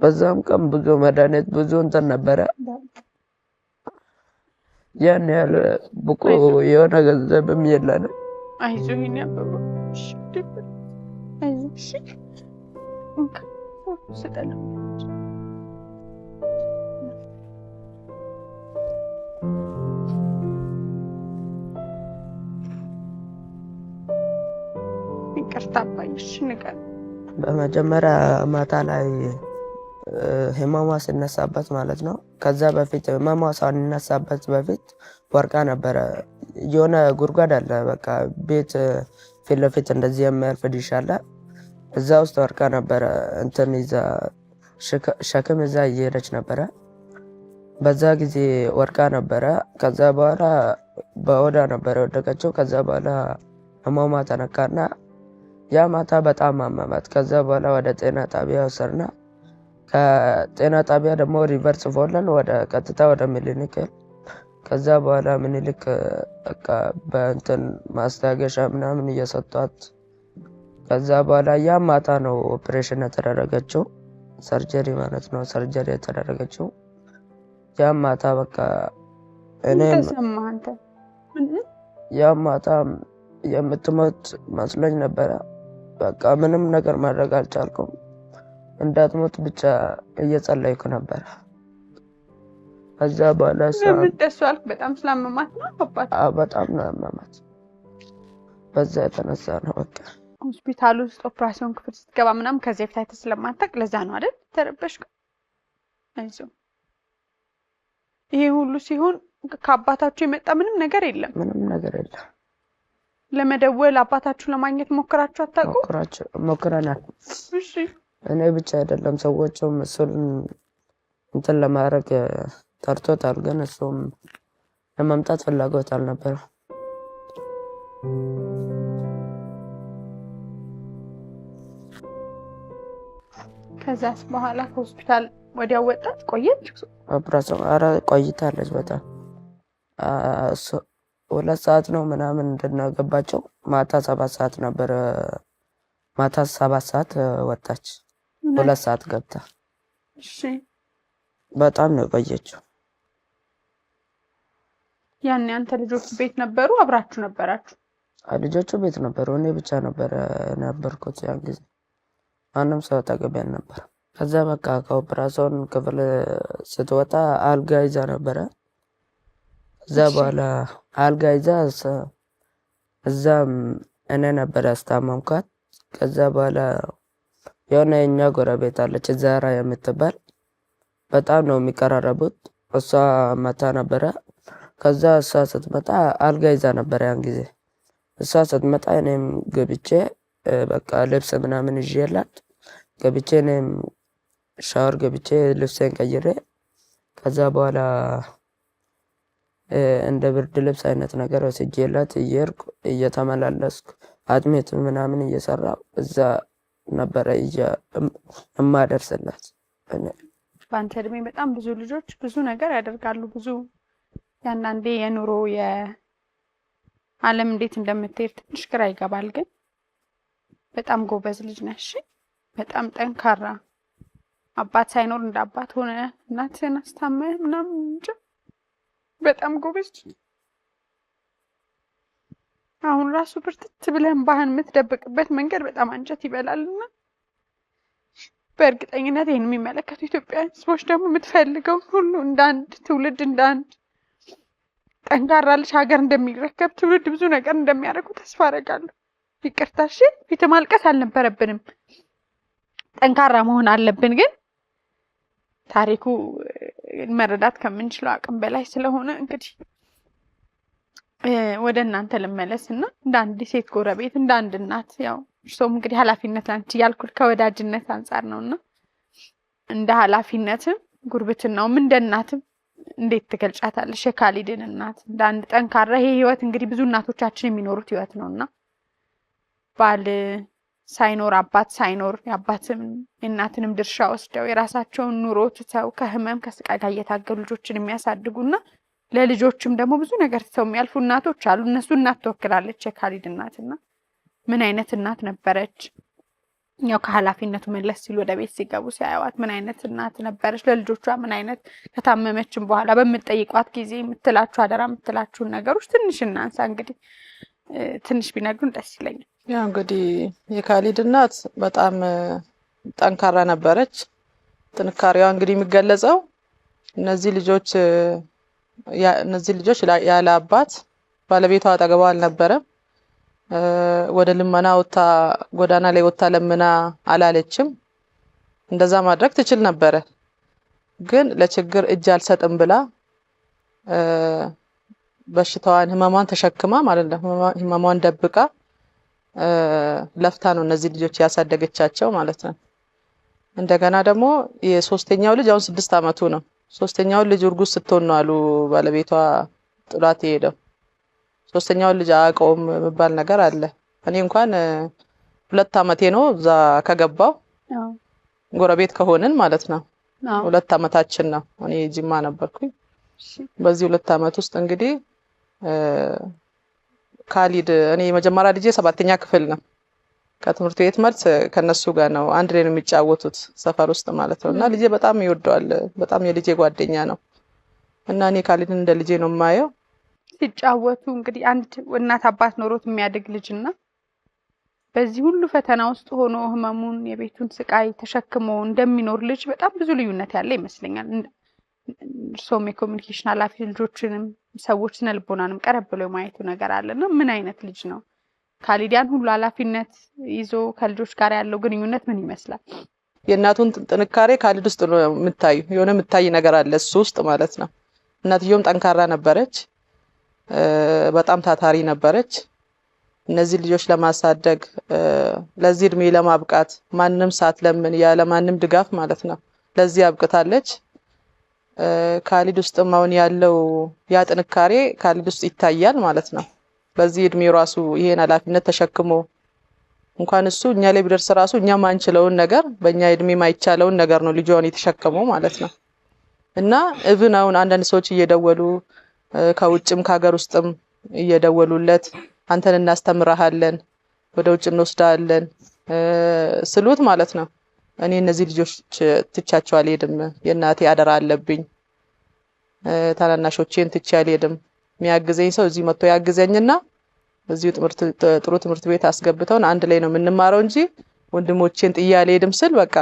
በዛም ቀን ብዙ መድኃኒት ብዙ እንትን ነበረ ያን ያህል ብቁ የሆነ ገንዘብም የለንም አይዞህ ይሄን ያበባ እሺ አይዞህ እሺ እንካ ስጠላ ይቅርታ አባይሽ ንገር በመጀመሪያ ማታ ላይ ህመሟ ሲነሳበት ማለት ነው ከዛ በፊት ህመሟ ሳይነሳበት በፊት ወርቃ ነበረ የሆነ ጉድጓድ አለ በቃ ቤት ፊት ለፊት እንደዚህ የሚያልፍ ዲሽ አለ እዛ ውስጥ ወርቃ ነበረ እንትን ይዛ ሸክም እዛ እየሄደች ነበረ በዛ ጊዜ ወርቃ ነበረ ከዛ በኋላ በወዳ ነበረ ወደቀችው ከዛ በኋላ ህመሟ ተነካና ያ ማታ በጣም አመማት ከዛ በኋላ ወደ ጤና ጣቢያ ወሰድና ከጤና ጣቢያ ደግሞ ሪቨር ጽፎልን ወደ ቀጥታ ወደ ምኒልክ ከዛ በኋላ ምኒልክ በቃ በእንትን ማስታገሻ ምናምን እየሰጧት ከዛ በኋላ ያ ማታ ነው ኦፕሬሽን የተደረገችው ሰርጀሪ ማለት ነው ሰርጀሪ የተደረገችው ያ ማታ በቃ እኔ ያ ማታ የምትሞት መስሎኝ ነበረ በቃ ምንም ነገር ማድረግ አልቻልኩም እንዳትሞት ብቻ እየጸለይኩ ነበር። ከዛ በኋላ ለምን ደስ አልክ? በጣም ስላመማት ነው አባት? በጣም ነው ያመማት። በዛ የተነሳ ነው በቃ ሆስፒታል ውስጥ ኦፕሬሽን ክፍል ስትገባ ምናምን ከዚህ በፊት አይተህ ስለማታውቅ ለዛ ነው አይደል ተረበሽክ? አይዞህ። ይሄ ሁሉ ሲሆን ከአባታችሁ የመጣ ምንም ነገር የለም? ምንም ነገር የለም። ለመደወል አባታችሁን ለማግኘት ሞክራችሁ አታውቁ? ሞክረናል። እሺ። እኔ ብቻ አይደለም ሰዎቹም እሱን እንትን ለማድረግ ጠርቶታል፣ ግን እሱም ለመምጣት ፍላጎት አልነበረም። ከዛስ በኋላ ከሆስፒታል ወዲያው ወጣት ቆየች? ኦፕሬሽን ቆይታለች በጣም 2 ሰዓት ነው ምናምን እንደገባቸው ማታ 7 ሰዓት ነበር። ማታ 7 ሰዓት ወጣች። 2 ሰዓት ገብታ። እሺ። በጣም ነው ቆየችው። ያን አንተ ልጆች ቤት ነበሩ? አብራችሁ ነበራችሁ? ልጆቹ ቤት ነበሩ። እኔ ብቻ ነበርኩት ያን ጊዜ። ማንም ሰው አጠገቤ ነበር። ከዛ በቃ ከኦፕሬሽን ክፍል ስትወጣ አልጋ ይዛ ነበረ። ከዛ በኋላ አልጋ ይዛ እዛም እኔ ነበር ያስታመምኳት። ከዛ በኋላ የሆነ የኛ ጎረቤት አለች ዛራ የምትባል በጣም ነው የሚቀራረቡት። እሷ መታ ነበረ። ከዛ እሷ ስትመጣ አልጋ ይዛ ነበር ያን ጊዜ። እሷ ስትመጣ እኔም ገብቼ በቃ ልብስ ምናምን ይዤላት ገብቼ እኔም ሻወር ገብቼ ልብሴን ቀይሬ ከዛ በኋላ እንደ ብርድ ልብስ አይነት ነገር ወስጄላት እየሄድኩ እየተመላለስኩ አጥሜት ምናምን እየሰራሁ እዛ ነበረ እማደርስላት። በአንተ እድሜ በጣም ብዙ ልጆች ብዙ ነገር ያደርጋሉ። ብዙ ያንዳንዴ የኑሮ የዓለም እንዴት እንደምትሄድ ትንሽ ግራ ይገባል። ግን በጣም ጎበዝ ልጅ ነሽ። በጣም ጠንካራ አባት ሳይኖር እንደ አባት ሆነ እናትህን አስታመህ ምናምን እንጂ በጣም ጎበዝ። አሁን ራሱ ብርትት ብለህ ባህን የምትደብቅበት መንገድ በጣም አንጀት ይበላልና በእርግጠኝነት ይሄን የሚመለከቱ ኢትዮጵያውያን ሕዝቦች ደግሞ የምትፈልገው ሁሉ እንዳንድ ትውልድ እንዳንድ ጠንካራ ልጅ ሀገር እንደሚረከብ ትውልድ ብዙ ነገር እንደሚያደርጉ ተስፋ አደርጋለሁ። ይቅርታ እሺ፣ ፊት ማልቀስ አልነበረብንም። ጠንካራ መሆን አለብን። ግን ታሪኩ መረዳት ከምንችለው አቅም በላይ ስለሆነ እንግዲህ ወደ እናንተ ልመለስና እንደ አንድ ሴት ጎረቤት እንደ አንድ እናት ያው እርሶም እንግዲህ ኃላፊነት አንቺ ያልኩት ከወዳጅነት አንፃር ነውና እንደ ኃላፊነትም ጉርብትናውም እንደ እናትም እንዴት ትገልጫታለሽ የካሊድን እናት? እንደ አንድ ጠንካራ ይሄ ህይወት እንግዲህ ብዙ እናቶቻችን የሚኖሩት ህይወት ነውና ባል ሳይኖር አባት ሳይኖር የአባትም የእናትንም ድርሻ ወስደው የራሳቸውን ኑሮ ትተው ከህመም ከስቃይ ጋር እየታገሉ ልጆችን የሚያሳድጉና ለልጆችም ደግሞ ብዙ ነገር ትተው የሚያልፉ እናቶች አሉ። እነሱ እናት ትወክላለች የካሊድ እናትና ምን አይነት እናት ነበረች? ያው ከኃላፊነቱ መለስ ሲሉ ወደ ቤት ሲገቡ ሲያዩዋት ምን አይነት እናት ነበረች? ለልጆቿ ምን አይነት ከታመመችም በኋላ በምትጠይቋት ጊዜ የምትላችሁ አደራ የምትላችሁን ነገሮች ትንሽ እናንሳ። እንግዲህ ትንሽ ቢነግሩን ደስ ይለኛል። ያው እንግዲህ የካሊድ እናት በጣም ጠንካራ ነበረች። ጥንካሬዋ እንግዲህ የሚገለጸው እነዚህ ልጆች ያለ አባት ባለቤቷ አጠገቧ አልነበረም። ወደ ልመና ወጣ ጎዳና ላይ ወጣ ለምና አላለችም። እንደዛ ማድረግ ትችል ነበረ፣ ግን ለችግር እጅ አልሰጥም ብላ በሽታዋን ህመሟን ተሸክማ ማለት ነው ህመሟን ደብቃ ለፍታ ነው እነዚህ ልጆች ያሳደገቻቸው ማለት ነው። እንደገና ደግሞ የሶስተኛው ልጅ አሁን 6 አመቱ ነው። ሶስተኛው ልጅ እርጉዝ ስትሆን ነው አሉ ባለቤቷ ጥሏት የሄደው። ሶስተኛው ልጅ አያውቀውም የሚባል ነገር አለ። እኔ እንኳን 2 አመቴ ነው እዛ ከገባው ጎረቤት ከሆንን ማለት ነው። 2 አመታችን ነው። እኔ ጅማ ነበርኩኝ። በዚህ 2 አመት ውስጥ እንግዲህ ካሊድ እኔ የመጀመሪያ ልጄ 7ኛ ክፍል ነው። ከትምህርት ቤት መልስ ከነሱ ጋር ነው አንድ ላይ ነው የሚጫወቱት ሰፈር ውስጥ ማለት ነው። እና ልጄ በጣም ይወደዋል። በጣም የልጄ ጓደኛ ነው። እና እኔ ካሊድን እንደ ልጄ ነው የማየው። ሲጫወቱ እንግዲህ አንድ እናት አባት ኖሮት የሚያድግ ልጅና በዚህ ሁሉ ፈተና ውስጥ ሆኖ ህመሙን የቤቱን ስቃይ ተሸክሞ እንደሚኖር ልጅ በጣም ብዙ ልዩነት ያለ ይመስለኛል። እርሶም የኮሚኒኬሽን ኃላፊ ልጆችንም ሰዎች ስነ ልቦናንም ቀረብ ብሎ የማየቱ ነገር አለና ምን አይነት ልጅ ነው? ካሊዲያን ሁሉ ኃላፊነት ይዞ ከልጆች ጋር ያለው ግንኙነት ምን ይመስላል? የእናቱን ጥንካሬ ካሊድ ውስጥ ነው የምታዩ። የሆነ የምታይ ነገር አለ እሱ ውስጥ ማለት ነው። እናትየውም ጠንካራ ነበረች፣ በጣም ታታሪ ነበረች። እነዚህ ልጆች ለማሳደግ ለዚህ እድሜ ለማብቃት ማንንም ሳትለምን ያለ ማንም ድጋፍ ማለት ነው ለዚህ አብቅታለች። ካሊድ ውስጥም አሁን ያለው ያ ጥንካሬ ካሊድ ውስጥ ይታያል ማለት ነው። በዚህ እድሜው ራሱ ይሄን ኃላፊነት ተሸክሞ እንኳን እሱ እኛ ላይ ቢደርስ ራሱ እኛ ማንችለውን ነገር በእኛ እድሜ ማይቻለውን ነገር ነው ልጇን የተሸከመው ማለት ነው። እና እብን አሁን አንዳንድ ሰዎች እየደወሉ ከውጭም ከሀገር ውስጥም እየደወሉለት አንተን እናስተምራሃለን ወደ ውጭ እንወስዳለን ስሉት ማለት ነው። እኔ እነዚህ ልጆች ትቻቸው አልሄድም፣ የእናቴ አደራ አለብኝ፣ ታናናሾቼን ትቼ አልሄድም፣ የሚያግዘኝ ሰው እዚህ መጥቶ ያግዘኝና እዚሁ ጥሩ ትምህርት ቤት አስገብተውን አንድ ላይ ነው የምንማረው እንጂ ወንድሞቼን ጥዬ አልሄድም ስል በቃ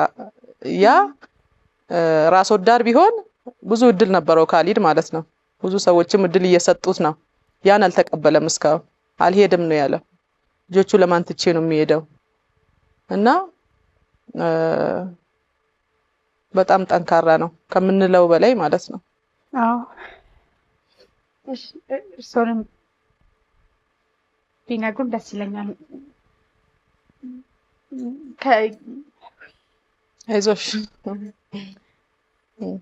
ያ ራስ ወዳድ ቢሆን ብዙ እድል ነበረው ካሊድ ማለት ነው። ብዙ ሰዎችም እድል እየሰጡት ነው። ያን አልተቀበለም። እስካሁን አልሄድም ነው ያለው። ልጆቹ ለማን ትቼ ነው የሚሄደው? እና በጣም ጠንካራ ነው ከምንለው በላይ ማለት ነው። አዎ እርሶንም ቢነግሩን ደስ ይለኛል። አይዞሽ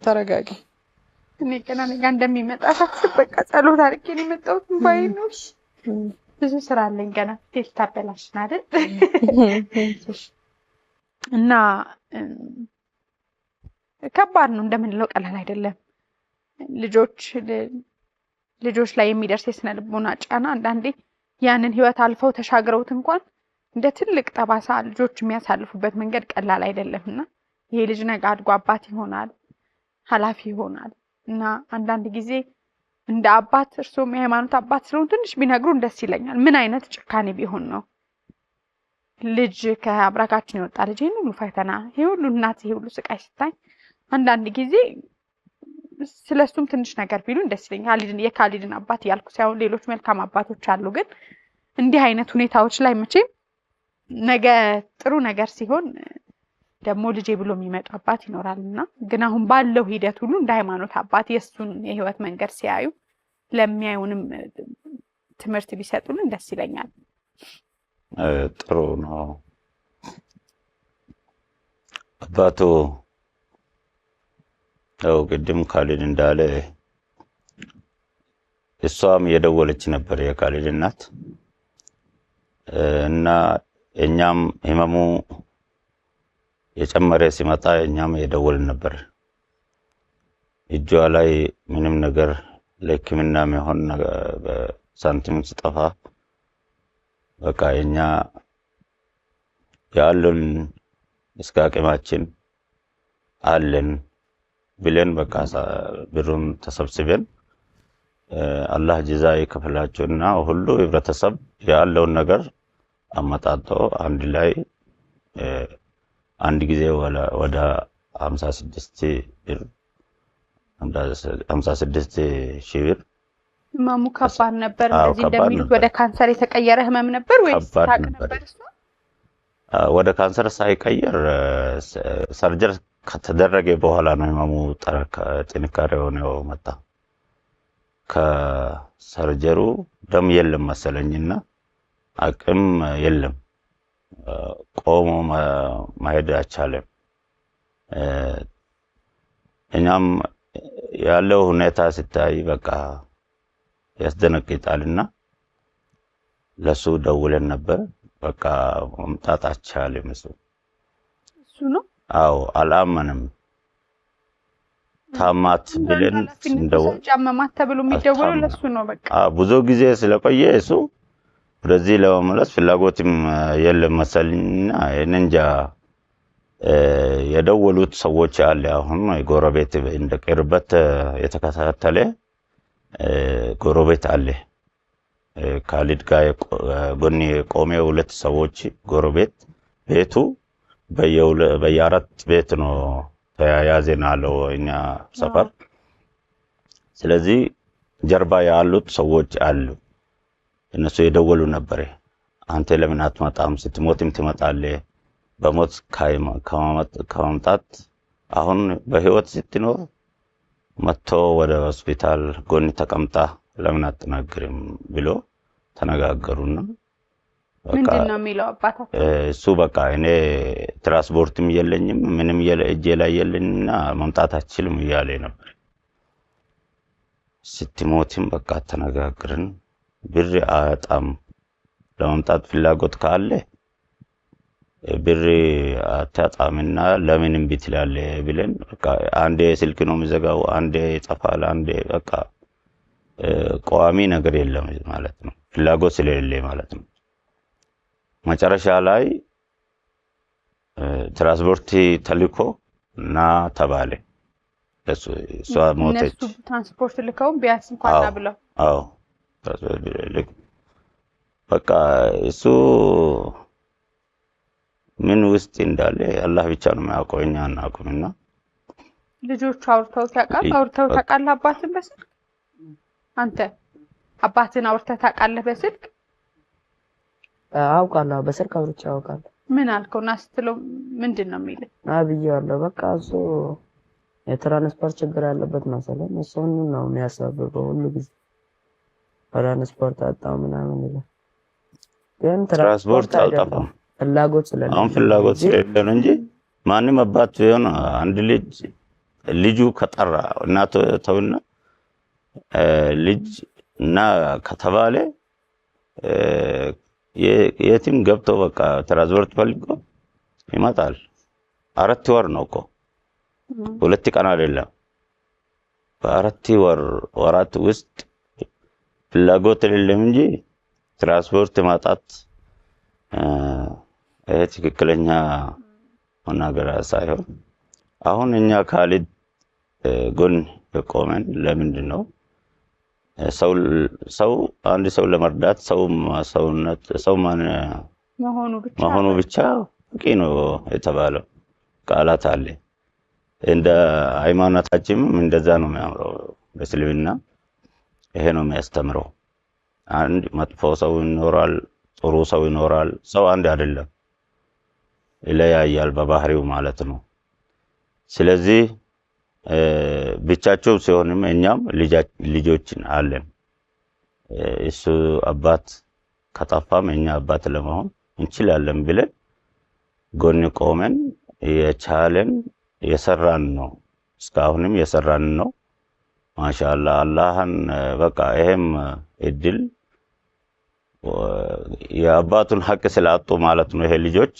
ተረጋጊ። እኔ ገና ነገ እንደሚመጣ ሳስብ በቃ ጸሎት አድርጌ ነው የመጣሁት። ባይኖሽ ብዙ ስራ አለኝ ገና ቴል ታበላሽ አይደል? እና ከባድ ነው እንደምንለው ቀላል አይደለም። ልጆች ላይ የሚደርስ የስነ ልቦና ጫና አንዳንዴ ያንን ህይወት አልፈው ተሻግረውት እንኳን እንደ ትልቅ ጠባሳ ልጆች የሚያሳልፉበት መንገድ ቀላል አይደለምና ይሄ ልጅ ነገ አድጎ አባት ይሆናል፣ ኃላፊ ይሆናል እና አንዳንድ ጊዜ እንደ አባት እርሶም የሃይማኖት አባት ስለሆኑ ትንሽ ቢነግሩን ደስ ይለኛል። ምን አይነት ጭካኔ ቢሆን ነው ልጅ ከአብራካችን የወጣ ልጅ ይሄን ሁሉ ፈተና ይሄ ሁሉ እናት ይሄ ሁሉ ስቃይ ስታይ አንዳንድ ጊዜ ስለሱም ትንሽ ነገር ቢሉን ደስ ይለኛል። የካሊድን አባት ያልኩ ሳይሆን ሌሎች መልካም አባቶች አሉ። ግን እንዲህ አይነት ሁኔታዎች ላይ መቼም ነገ ጥሩ ነገር ሲሆን ደግሞ ልጄ ብሎ የሚመጣ አባት ይኖራልና ግን አሁን ባለው ሂደት ሁሉ እንደ ሃይማኖት አባት የሱን የህይወት መንገድ ሲያዩ ለሚያዩንም ትምህርት ቢሰጡልን ደስ ይለኛል። ጥሩ ነው። አባቱ ያው ቅድም ካሊድ እንዳለ እሷም የደወለች ነበር የካሊድ እናት እና እኛም ህመሙ የጨመረ ሲመጣ እኛም የደወልን ነበር። እጇ ላይ ምንም ነገር ለሕክምና የሚሆን ሳንቲም ሲጠፋ በቃ እኛ ያሉን እስከ አቅማችን አለን ብለን በቃ ብሩን ተሰብስበን አላህ ጀዛ ይከፍላቸውና ሁሉ ህብረተሰብ ያለውን ነገር አመጣጦ አንድ ላይ አንድ ጊዜ ወደ 56 ሺህ ብር ህመሙ ከባድ ነበር። እንደዚህ እንደሚሉት ወደ ካንሰር የተቀየረ ህመም ነበር ወይስ ታውቅ ነበር? ወደ ካንሰር ሳይቀየር ሰርጀሪ ከተደረገ በኋላ ነው ህመሙ ጥንካሬ ሆነው መጣ። ከሰርጀሩ ደም የለም መሰለኝና አቅም የለም፣ ቆሞ መሄድ አይቻልም። እኛም ያለው ሁኔታ ሲታይ በቃ ያስደነግጣልና ለሱ ደውለን ነበር። በቃ መምጣት አልቻለም እሱ ነው። አዎ አላመንም። ታማት ብለን እንደው ጫመማት ተብሎ የሚደወለው ለሱ ነው። በቃ ብዙ ጊዜ ስለቆየ እሱ ወደዚህ ለመመለስ ፍላጎትም የለም መሰለኝና እንጃ የደወሉት ሰዎች አለ። አሁን ጎረቤት እንደ ቅርበት የተከታተለ ጎረቤት አለ ካሊድ ጋር ጎን የቆመ ሁለት ሰዎች ጎረቤት ቤቱ በየአራት ቤት ነው ተያያዘን አለው እኛ ሰፈር። ስለዚህ ጀርባ ያሉት ሰዎች አሉ። እነሱ የደወሉ ነበር። አንተ ለምን አትመጣም? ስትሞትም ትመጣለህ። በሞት ከመምጣት አሁን በህይወት ስትኖር መጥቶ ወደ ሆስፒታል ጎን ተቀምጣ ለምን አትናገርም ብሎ ተነጋገሩና ምንድነው የሚለው አባታቸው? እሱ በቃ እኔ ትራንስፖርትም የለኝም ምንም እጄ ላይ የለኝና መምጣት አትችልም እያለ ነበር። ስትሞትም በቃ ተነጋግረን ብር አጣም ለመምጣት ፍላጎት ካለ ብር አታጣምና ለምን እምቢ ትላለህ ብለን በቃ አንዴ ስልክ ነው የሚዘጋው፣ አንዴ ይጠፋል፣ አንዴ በቃ ቋሚ ነገር የለም ማለት ነው። ፍላጎት ስለሌለ ማለት ነው። መጨረሻ ላይ ትራንስፖርት ተልኮ እና ተባለ። እሷ ሞተች። እነሱ ትራንስፖርት ልከው ቢያንስ እንኳን ብለው አዎ በቃ እሱ ምን ውስጥ እንዳለ አላህ ብቻ ነው የሚያውቀው፣ እኛ አናውቅምና። ልጆቹ አውርተው ታውቃለህ? አባትን በስልክ አንተ አባትን አውርተህ ታውቃለህ በስልክ? አውቃለሁ፣ በስልክ አውርቼ አውቃለሁ። ምን አልከውና ስትለው ምንድን ነው የሚልህ? ብዬዋለሁ። በቃ እሱ የትራንስፖርት ችግር ያለበት መሰለኝ። እሱን ነው የሚያሳብበው ሁሉ ጊዜ ትራንስፖርት አጣው ምናምን ይላል። ግን ትራንስፖርት አልጠፋም። ፍላጎት ስለሌለ አሁን ፍላጎት ስለሌለ ነው እንጂ ማንም አባት ቢሆን አንድ ልጁ ከጠራ እናቱ ተውና ልጅ እና ከተባለ የትም ገብቶ በቃ ትራንስፖርት ፈልጎ ይመጣል። 4 ወር ነው እኮ 2 ቀን አይደለም። በ4 ወራት ውስጥ ፍላጎት የለም እንጂ ትራንስፖርት ማጣት ትክክለኛ ነገር ሳይሆን አሁን እኛ ካሊድ ጎን የቆመን ለምንድን ነው? ሰው አንድ ሰው ለመርዳት ሰው መሆኑ ብቻ በቂ ነው የተባለው ቃላት አለ። እንደ ሃይማኖታችንም እንደዛ ነው የሚያምረው። በእስልምና ይሄ ነው የሚያስተምረው። አንድ መጥፎ ሰው ይኖራል፣ ጥሩ ሰው ይኖራል። ሰው አንድ አይደለም፣ ይለያያል በባህሪው ማለት ነው። ስለዚህ ብቻቸው ሲሆንም እኛም ልጆችን አለን። እሱ አባት ከጠፋም እኛ አባት ለመሆን እንችላለን ብለን ጎን ቆመን የቻለን የሰራን ነው። እስካሁንም የሰራን ነው። ማሻአላህ አላህን በቃ ይሄም እድል የአባቱን ሐቅ ስላጡ ማለት ነው። ይሄ ልጆች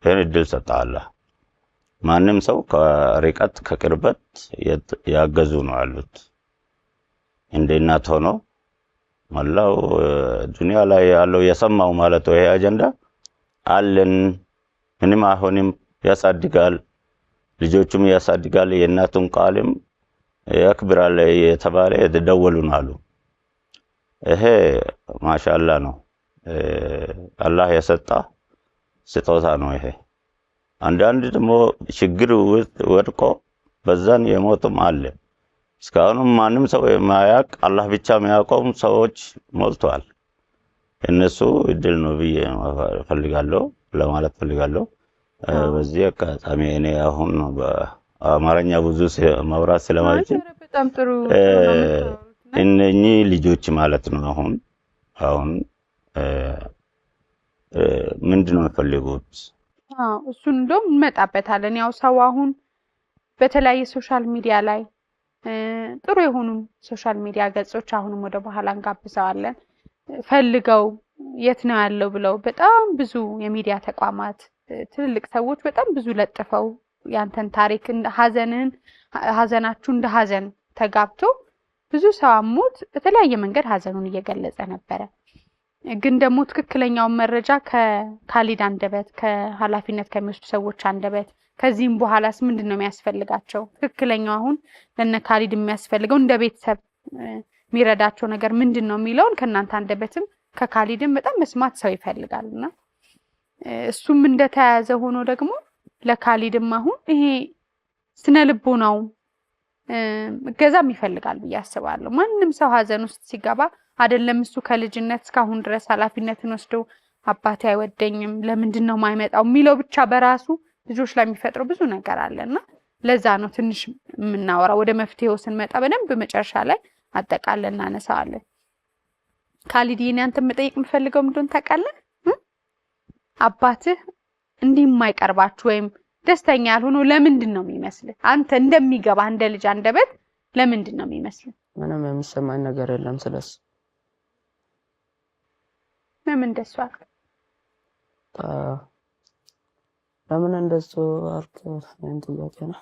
ይሄን እድል ሰጣላ። ማንም ሰው ከርቀት ከቅርበት ያገዙ ነው ያሉት። እንደ እናት ሆኖ መላው ዱንያ ላይ ያለው የሰማው ማለት ነው። ይሄ አጀንዳ አለን ምንም አይሆንም፣ ያሳድጋል፣ ልጆቹም ያሳድጋል፣ የእናቱን ቃልም ያክብራል የተባለ የተደወሉን አሉ። ይሄ ማሻአላህ ነው። አላህ የሰጣ ስጦታ ነው ይሄ። አንዳንድ ደግሞ ችግር ወድቆ በዛን የሞቱም አለ። እስካሁንም ማንም ሰው የማያውቅ አላህ ብቻ የሚያውቀው ሰዎች ሞልተዋል። እነሱ እድል ነው ብዬ ፈልጋለሁ ለማለት ፈልጋለሁ። በዚህ አጋጣሚ እኔ አሁን በአማርኛ ብዙ ማውራት ስለማልችል በጣም ጥሩ እነኚህ ልጆች ማለት ነው አሁን ምንድነው የሚፈልጉት? እሱን እንደውም እንመጣበታለን። ያው ሰው አሁን በተለያየ ሶሻል ሚዲያ ላይ ጥሩ የሆኑ ሶሻል ሚዲያ ገጾች አሁንም ወደ በኋላ እንጋብዘዋለን ፈልገው የት ነው ያለው ብለው በጣም ብዙ የሚዲያ ተቋማት ትልልቅ ሰዎች በጣም ብዙ ለጥፈው ያንተን ታሪክ ሀዘናችሁ እንደ ሀዘን ተጋብቶ ብዙ ሰው አሞት በተለያየ መንገድ ሀዘኑን እየገለጸ ነበረ። ግን ደግሞ ትክክለኛውን መረጃ ከካሊድ አንደበት ከኃላፊነት ከሚወስዱ ሰዎች አንደበት ከዚህም በኋላስ ምንድነው የሚያስፈልጋቸው? ትክክለኛው አሁን ለነ ካሊድ የሚያስፈልገው እንደ ቤተሰብ የሚረዳቸው ነገር ምንድነው የሚለውን ከናንተ አንደበትም ከካሊድም በጣም መስማት ሰው ይፈልጋልና እሱም እንደተያያዘ ሆኖ ደግሞ ለካሊድም አሁን ይሄ ስነ ልቦናው እገዛም ይፈልጋል ብዬ አስባለሁ። ማንንም ሰው ሀዘን ውስጥ ሲገባ አይደለም እሱ ከልጅነት እስካሁን ድረስ ኃላፊነትን ወስዶ አባቴ አይወደኝም ለምንድነው ማይመጣው የሚለው ብቻ በራሱ ልጆች ላይ የሚፈጥረው ብዙ ነገር አለና ለዛ ነው ትንሽ የምናወራ ወደ መፍትሄው ስንመጣ በደንብ መጨረሻ ላይ አጠቃለን እናነሳዋለን። ካሊድ የኔ አንተ መጠየቅ የምፈልገው ምንድነው ታውቃለህ? አባትህ እንዲህ የማይቀርባችሁ ወይም ደስተኛ ያልሆነው ለምንድን ነው የሚመስልህ? አንተ እንደሚገባ እንደ ልጅ አንደበት ለምንድን ነው የሚመስልህ? ምንም የሚሰማኝ ነገር የለም ስለሱ። ለምን እንደሱ አልክ? ለምን እንደሱ አልክ? እንት ጥያቄ ነው።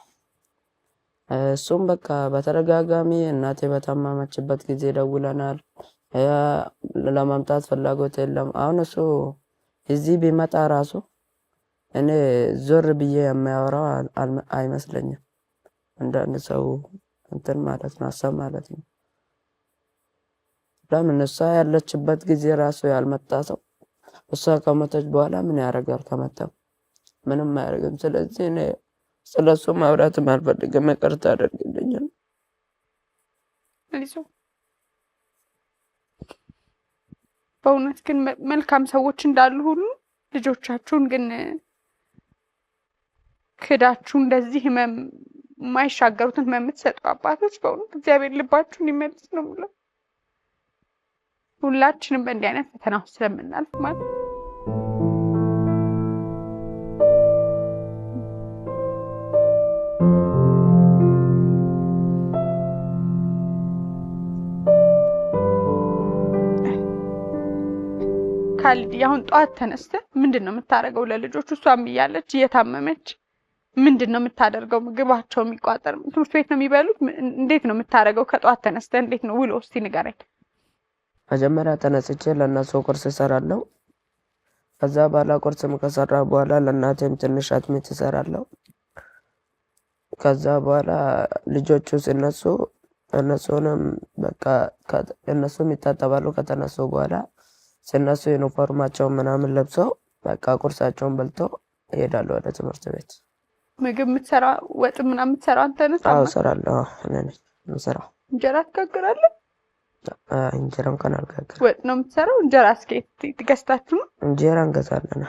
እሱም በቃ በተደጋጋሚ እናቴ በታመመችበት ጊዜ ደውለናል። ለማምጣት ፍላጎት የለም። አሁን እሱ እዚህ ቢመጣ ራሱ እኔ ዞር ብዬ የሚያወራው አይመስለኝም። አንዳንድ ሰው እንትን ማለት ነው ሀሳብ ማለት ነው። ለምን እሷ ያለችበት ጊዜ ራሱ ያልመጣ ሰው እሷ ከመጣች በኋላ ምን ያደርጋል? ከመጣም ምንም አያደርግም። ስለዚህ እኔ ስለሱ ማውራት አልፈልግም። ይቅርታ አድርግልኝ። በእውነት ግን መልካም ሰዎች እንዳሉ ሁሉ ልጆቻችሁን ግን ክዳችሁ እንደዚህ የማይሻገሩትን የምትሰጡ አባቶች በእውነት እግዚአብሔር ልባችሁን ይመልስ ነው የምለው። ሁላችንም በእንዲህ አይነት ፈተና ውስጥ ስለምናልፍ ማለት ነው። ካሊድ አሁን ጧት ተነስተህ ምንድነው የምታደርገው ለልጆቹ? እሷም እያለች እየታመመች ምንድነው የምታደርገው? ምግባቸው የሚቋጠር ትምህርት ቤት ነው የሚበሉት? እንዴት ነው የምታደርገው? ከጧት ተነስተህ እንዴት ነው ውሎ? እስቲ ንገረኝ። መጀመሪያ ተነስቼ ለእነሱ ቁርስ እሰራለሁ። ከዛ በኋላ ቁርስም ከሰራ በኋላ ለእናቴም ትንሽ አጥሚት እሰራለሁ። ከዛ በኋላ ልጆቹ ሲነሱ እነሱንም በቃ እነሱም ይታጠባሉ። ከተነሱ በኋላ ሲነሱ ዩኒፎርማቸውን ምናምን ለብሰው በቃ ቁርሳቸውን በልተው ይሄዳሉ ወደ ትምህርት ቤት። ምግብ የምትሰራው ወጥ ምናምን የምትሰራው አንተ ነህ? አዎ እሰራለሁ። እኔ ነኝ የምሰራው። እንጀራ ትጋግራለህ? እንጀራም ከን አልጋግርም። ወጥ ነው የምትሰራው? እንጀራ እስኪ ትገዝታችሁ ነው? እንጀራ እንገዛለን።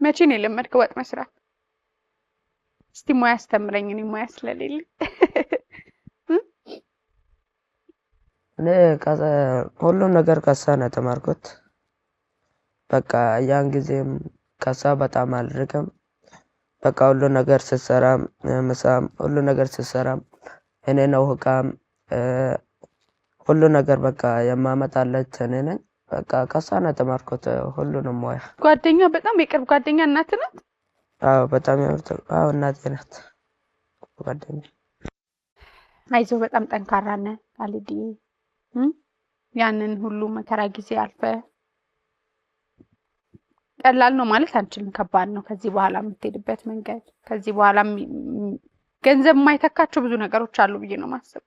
መቼ ነው የለመድከው ወጥ መስራት? እስቲ ሙያ አስተምረኝ። እኔ ሙያ ስለሌለ እኔ ሁሉም ነገር ከሳ ነው የተማርኩት። በቃ ያን ጊዜም ከሳ በጣም አልርቅም። በቃ ሁሉ ነገር ስሰራ ምሳም ሁሉ ነገር ስሰራ እኔ ነው ህቃም ሁሉ ነገር በቃ የማመጣለት እኔ ነኝ። በቃ ከሳ ነው የተማርኩት ሁሉንም ሙያ። ጓደኛ በጣም የቅርብ ጓደኛ እናት ናት? አዎ በጣም አዎ እናቴ ናት ጓደኛ። አይዞህ በጣም ጠንካራ ነህ ካሊድ። ያንን ሁሉ መከራ ጊዜ አልፈ ቀላል ነው ማለት አንችልም። ከባድ ነው ከዚህ በኋላ የምትሄድበት መንገድ። ከዚህ በኋላ ገንዘብ የማይተካቸው ብዙ ነገሮች አሉ ብዬ ነው ማሰብ።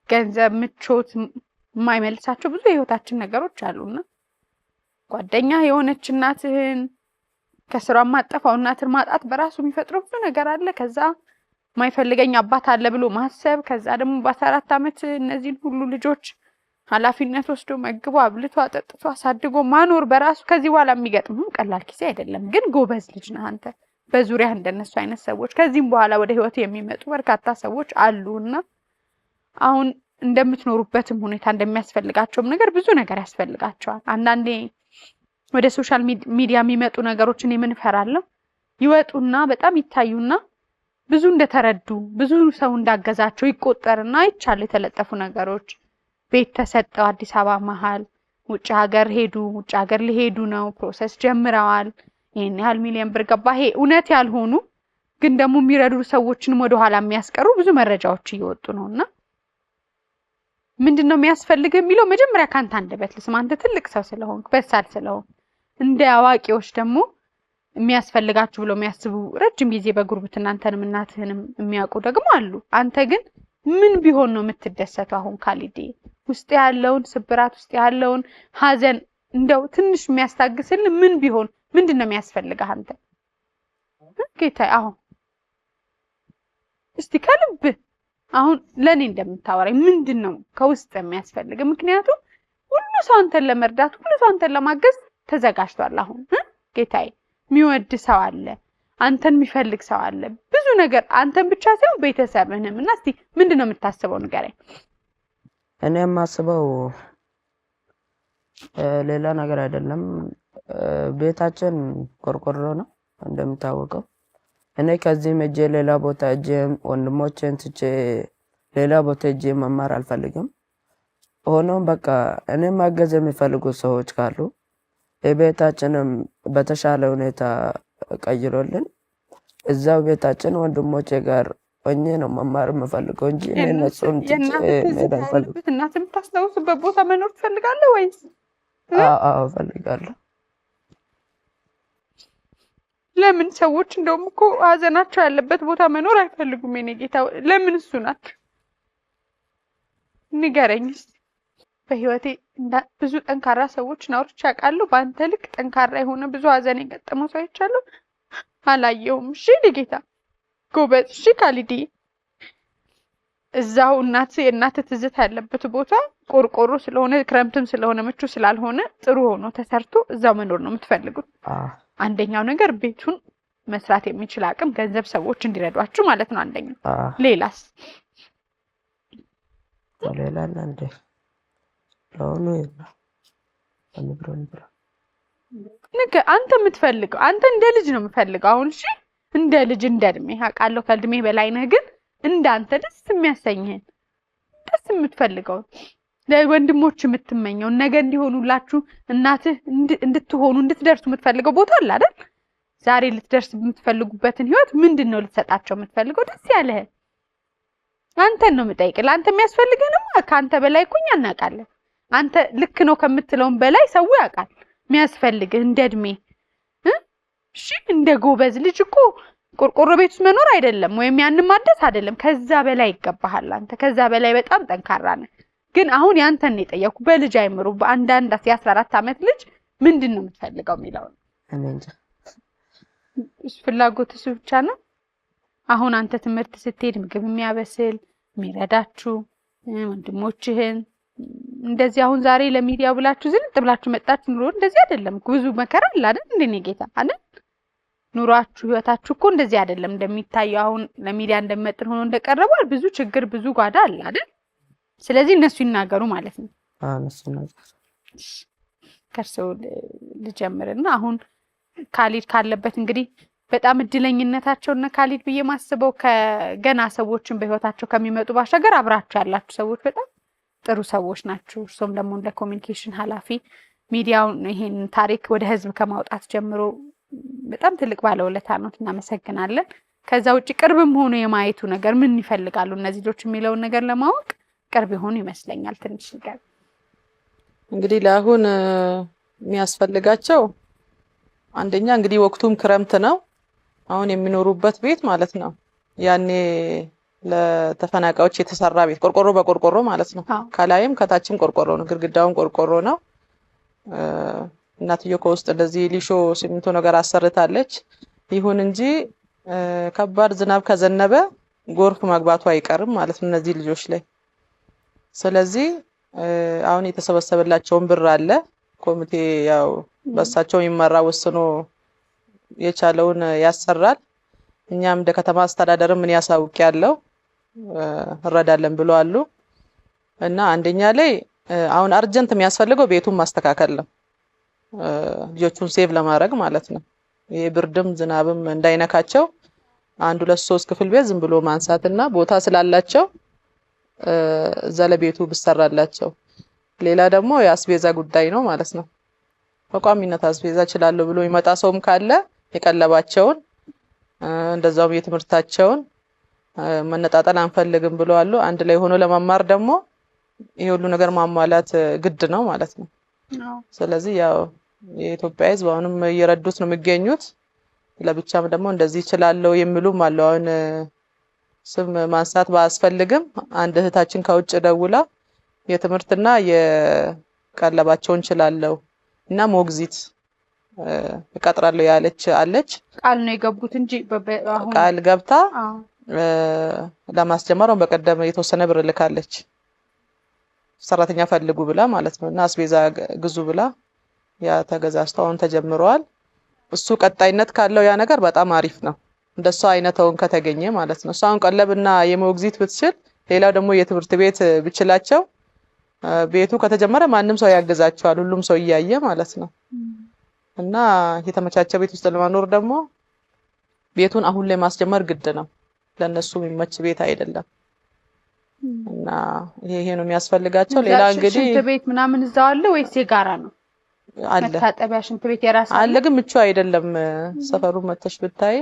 ገንዘብ ምቾት የማይመልሳቸው ብዙ የህይወታችን ነገሮች አሉና ጓደኛ የሆነች እናትህን ከስራ ማጠፋው እናትን ማጣት በራሱ የሚፈጥረው ብዙ ነገር አለ። ከዛ ማይፈልገኝ አባት አለ ብሎ ማሰብ፣ ከዛ ደግሞ በ14 አመት እነዚህን ሁሉ ልጆች ኃላፊነት ወስዶ መግቦ አብልቶ አጠጥቶ አሳድጎ ማኖር በራሱ ከዚህ በኋላ የሚገጥምህ ቀላል ጊዜ አይደለም። ግን ጎበዝ ልጅ ነህ አንተ። በዙሪያ እንደነሱ አይነት ሰዎች ከዚህም በኋላ ወደ ህይወት የሚመጡ በርካታ ሰዎች አሉና አሁን እንደምትኖሩበትም ሁኔታ እንደሚያስፈልጋቸውም ነገር ብዙ ነገር ያስፈልጋቸዋል። አንዳንዴ ወደ ሶሻል ሚዲያ የሚመጡ ነገሮችን የምንፈራለው ይወጡና በጣም ይታዩና ብዙ እንደተረዱ ብዙ ሰው እንዳገዛቸው ይቆጠርና ይቻል የተለጠፉ ነገሮች ቤት ተሰጠው አዲስ አበባ መሃል ውጭ ሀገር ሄዱ ውጭ ሀገር ሊሄዱ ነው ፕሮሰስ ጀምረዋል ይሄን ያህል ሚሊዮን ብር ገባ። ይሄ እውነት ያልሆኑ ግን ደግሞ የሚረዱ ሰዎችንም ወደ ኋላ የሚያስቀሩ ብዙ መረጃዎች እየወጡ ነውና ምንድነው የሚያስፈልገው የሚለው መጀመሪያ ካንተ አንደበት ልስማ። አንተ ትልቅ ሰው ስለሆንክ በሳል ስለሆንክ እንደ አዋቂዎች ደግሞ የሚያስፈልጋችሁ ብለው የሚያስቡ ረጅም ጊዜ በጉርብትና አንተንም እናትህንም የሚያውቁ ደግሞ አሉ። አንተ ግን ምን ቢሆን ነው የምትደሰተው? አሁን ካሊድ ውስጥ ያለውን ስብራት ውስጥ ያለውን ሀዘን እንደው ትንሽ የሚያስታግስልን ምን ቢሆን ምንድነው የሚያስፈልግህ አንተ ጌታዬ? አሁን እስቲ ከልብ አሁን ለኔ እንደምታወራኝ ምንድነው ከውስጥ የሚያስፈልግ? ምክንያቱም ሁሉ ሰው አንተን ለመርዳት ሁሉ ሰው አንተን ለማገዝ ተዘጋጅቷል። አሁን ጌታዬ የሚወድ ሰው አለ፣ አንተን የሚፈልግ ሰው አለ፣ ብዙ ነገር አንተን ብቻ ሳይሆን ቤተሰብህንም እና እስቲ ምንድነው የምታስበው ንገረኝ። እኔ የማስበው ሌላ ነገር አይደለም። ቤታችን ቆርቆሮ ነው እንደምታወቀው። እኔ ከዚህም እጄ ሌላ ቦታ እጄ ወንድሞቼን ትቼ ሌላ ቦታ እጄ መማር አልፈልግም። ሆኖም በቃ እኔ ማገዝ የሚፈልጉ ሰዎች ካሉ የቤታችንም በተሻለ ሁኔታ ቀይሮልን እዛው ቤታችን ወንድሞቼ ጋር ሆኜ ነው መማር የምፈልገው እንጂ እኔ እነሱን መሄድ አልፈልግም። እናትህ የምታስታውስበት ቦታ መኖር ትፈልጋለህ ወይስ? አዎ እፈልጋለሁ። ለምን ሰዎች እንደውም እኮ ሀዘናቸው ያለበት ቦታ መኖር አይፈልጉም? የኔ ጌታ ለምን እሱ ናቸው? ንገረኝ እስኪ። በህይወቴ ብዙ ጠንካራ ሰዎች አውርቼ አውቃለሁ። በአንተ ልክ ጠንካራ የሆነ ብዙ ሀዘን የገጠመው ሰው አይቻለሁ፣ አላየሁም። እሺ ጌታ ጎበዝ። እሺ ካሊዲ እዛው የእናትህ ትዝታ ያለበት ቦታ ቆርቆሮ ስለሆነ ክረምትም ስለሆነ ምቹ ስላልሆነ ጥሩ ሆኖ ተሰርቶ እዛው መኖር ነው የምትፈልጉት? አንደኛው ነገር ቤቱን መስራት የሚችል አቅም ገንዘብ ሰዎች እንዲረዷችሁ ማለት ነው አንደኛው። ሌላስ? ሌላ እንደ ለሆኑ አንተ የምትፈልገው አንተ እንደ ልጅ ነው የምፈልገው አሁን። እሺ እንደ ልጅ እንደ እድሜ አውቃለሁ ከእድሜ በላይ ነህ፣ ግን እንዳንተ ደስ የሚያሰኝህን ደስ የምትፈልገው ለወንድሞች የምትመኘው ነገ እንዲሆኑላችሁ እናትህ እንድትሆኑ እንድትደርሱ የምትፈልገው ቦታ አለ አይደል? ዛሬ ልትደርስ የምትፈልጉበትን ህይወት ምንድነው ልትሰጣቸው የምትፈልገው? ደስ ያለህ አንተን ነው የምጠይቅህ። ለአንተ የሚያስፈልግህንም ከአንተ በላይ እኮ እኛ እናውቃለን። አንተ ልክ ነው ከምትለውም በላይ ሰው ያውቃል የሚያስፈልግህ እንደ እድሜ። እሺ እንደ ጎበዝ ልጅ እኮ ቆርቆሮ ቤት ውስጥ መኖር አይደለም ወይም ያንን ማደስ አይደለም፣ ከዛ በላይ ይገባሃል። አንተ ከዛ በላይ በጣም ጠንካራ ነህ። ግን አሁን ያንተን ነው የጠየኩ። በልጅ አይምሩ በአንዳንድ 14 ዓመት ልጅ ምንድነው የምትፈልገው የሚለው ነው። ፍላጎት እሱ ብቻ ነው። አሁን አንተ ትምህርት ስትሄድ ምግብ የሚያበስል የሚረዳችሁ ወንድሞችህን እንደዚህ አሁን ዛሬ ለሚዲያው ብላችሁ ዝንጥ ብላችሁ መጣችሁ ኑሮ እንደዚህ አይደለም። ብዙ መከራ አለ አይደል? እንደኔ ጌታ አይደል? ኑሯችሁ ህይወታችሁ እኮ እንደዚህ አይደለም እንደሚታየው አሁን ለሚዲያ እንደሚመጥን ሆኖ እንደቀረበው ብዙ ችግር ብዙ ጓዳ አለ አይደል? ስለዚህ እነሱ ይናገሩ ማለት ነው። እነሱ ይናገሩ። ከርሰው ልጀምርና አሁን ካሊድ ካለበት እንግዲህ በጣም እድለኝነታቸውና ካሊድ ብዬ ማስበው ከገና ሰዎችን በህይወታቸው ከሚመጡ ባሻገር አብራችሁ ያላችሁ ሰዎች በጣም ጥሩ ሰዎች ናችሁ። እርሶም ደግሞ እንደ ኮሚኒኬሽን ኃላፊ ሚዲያውን ይሄን ታሪክ ወደ ህዝብ ከማውጣት ጀምሮ በጣም ትልቅ ባለውለታ ነው። እናመሰግናለን። ከዛ ውጪ ቅርብም ሆኖ የማየቱ ነገር ምን ይፈልጋሉ እነዚህ ልጆች የሚለውን ነገር ለማወቅ ቅርብ ይሆኑ ይመስለኛል። ትንሽ ነገር እንግዲህ ለአሁን የሚያስፈልጋቸው አንደኛ እንግዲህ ወቅቱም ክረምት ነው። አሁን የሚኖሩበት ቤት ማለት ነው ያኔ ለተፈናቃዮች የተሰራ ቤት ቆርቆሮ በቆርቆሮ ማለት ነው። ከላይም ከታችም ቆርቆሮ ነው፣ ግድግዳውም ቆርቆሮ ነው። እናትየው ከውስጥ እንደዚህ ሊሾ ሲሚንቶ ነገር አሰርታለች። ይሁን እንጂ ከባድ ዝናብ ከዘነበ ጎርፍ መግባቱ አይቀርም ማለት ነው እነዚህ ልጆች ላይ። ስለዚህ አሁን የተሰበሰበላቸውን ብር አለ ኮሚቴ ያው በሳቸው ይመራ ወስኖ የቻለውን ያሰራል። እኛም እንደ ከተማ አስተዳደር ምን ያሳውቅ ያለው እረዳለን ብለው አሉ እና አንደኛ ላይ አሁን አርጀንት የሚያስፈልገው ቤቱን ማስተካከል ነው፣ ልጆቹን ሴቭ ለማድረግ ማለት ነው። ይሄ ብርድም ዝናብም እንዳይነካቸው 1 2 3 ክፍል ቤት ዝም ብሎ ማንሳትና ቦታ ስላላቸው እዛ ለቤቱ ብሰራላቸው። ሌላ ደግሞ የአስቤዛ ጉዳይ ነው ማለት ነው። በቋሚነት አስቤዛ እችላለሁ ብሎ ይመጣ ሰውም ካለ የቀለባቸውን እንደዛውም የትምህርታቸውን መነጣጠል አንፈልግም ብለው አሉ። አንድ ላይ ሆኖ ለመማር ደግሞ ይሄ ሁሉ ነገር ማሟላት ግድ ነው ማለት ነው። ስለዚህ ያው የኢትዮጵያ ሕዝብ አሁንም እየረዱት ነው የሚገኙት። ለብቻም ደግሞ እንደዚህ ይችላልው የሚሉም አሉ። አሁን ስም ማንሳት ባስፈልግም አንድ እህታችን ከውጭ ደውላ የትምህርትና የቀለባቸውን ችላለው እና ሞግዚት እቀጥራለሁ ያለች አለች። ቃል ነው የገቡት እንጂ አሁን ቃል ገብታ ለማስጀመር በቀደም የተወሰነ ብር ልካለች። ሰራተኛ ፈልጉ ብላ ማለት ነው እና አስቤዛ ግዙ ብላ ያ ተገዛዝተው አሁን ተጀምሯል። እሱ ቀጣይነት ካለው ያ ነገር በጣም አሪፍ ነው። እንደሷ አይነተውን ከተገኘ ማለት ነው። እሷን ቀለብና የሞግዚት ብትችል ሌላው ደግሞ የትምህርት ቤት ብችላቸው ቤቱ ከተጀመረ ማንም ሰው ያገዛቸዋል፣ ሁሉም ሰው እያየ ማለት ነው። እና የተመቻቸ ቤት ውስጥ ለማኖር ደግሞ ቤቱን አሁን ላይ ማስጀመር ግድ ነው። ለነሱ የሚመች ቤት አይደለም እና ይሄ ነው የሚያስፈልጋቸው። ሌላ እንግዲህ ሽንት ቤት ምናምን እዛው አለ ወይስ የጋራ ነው? አለ መታጠቢያ ሽንት ቤት የራስ አለ፣ ግን ምቹ አይደለም። ሰፈሩ መተሽ ብታይ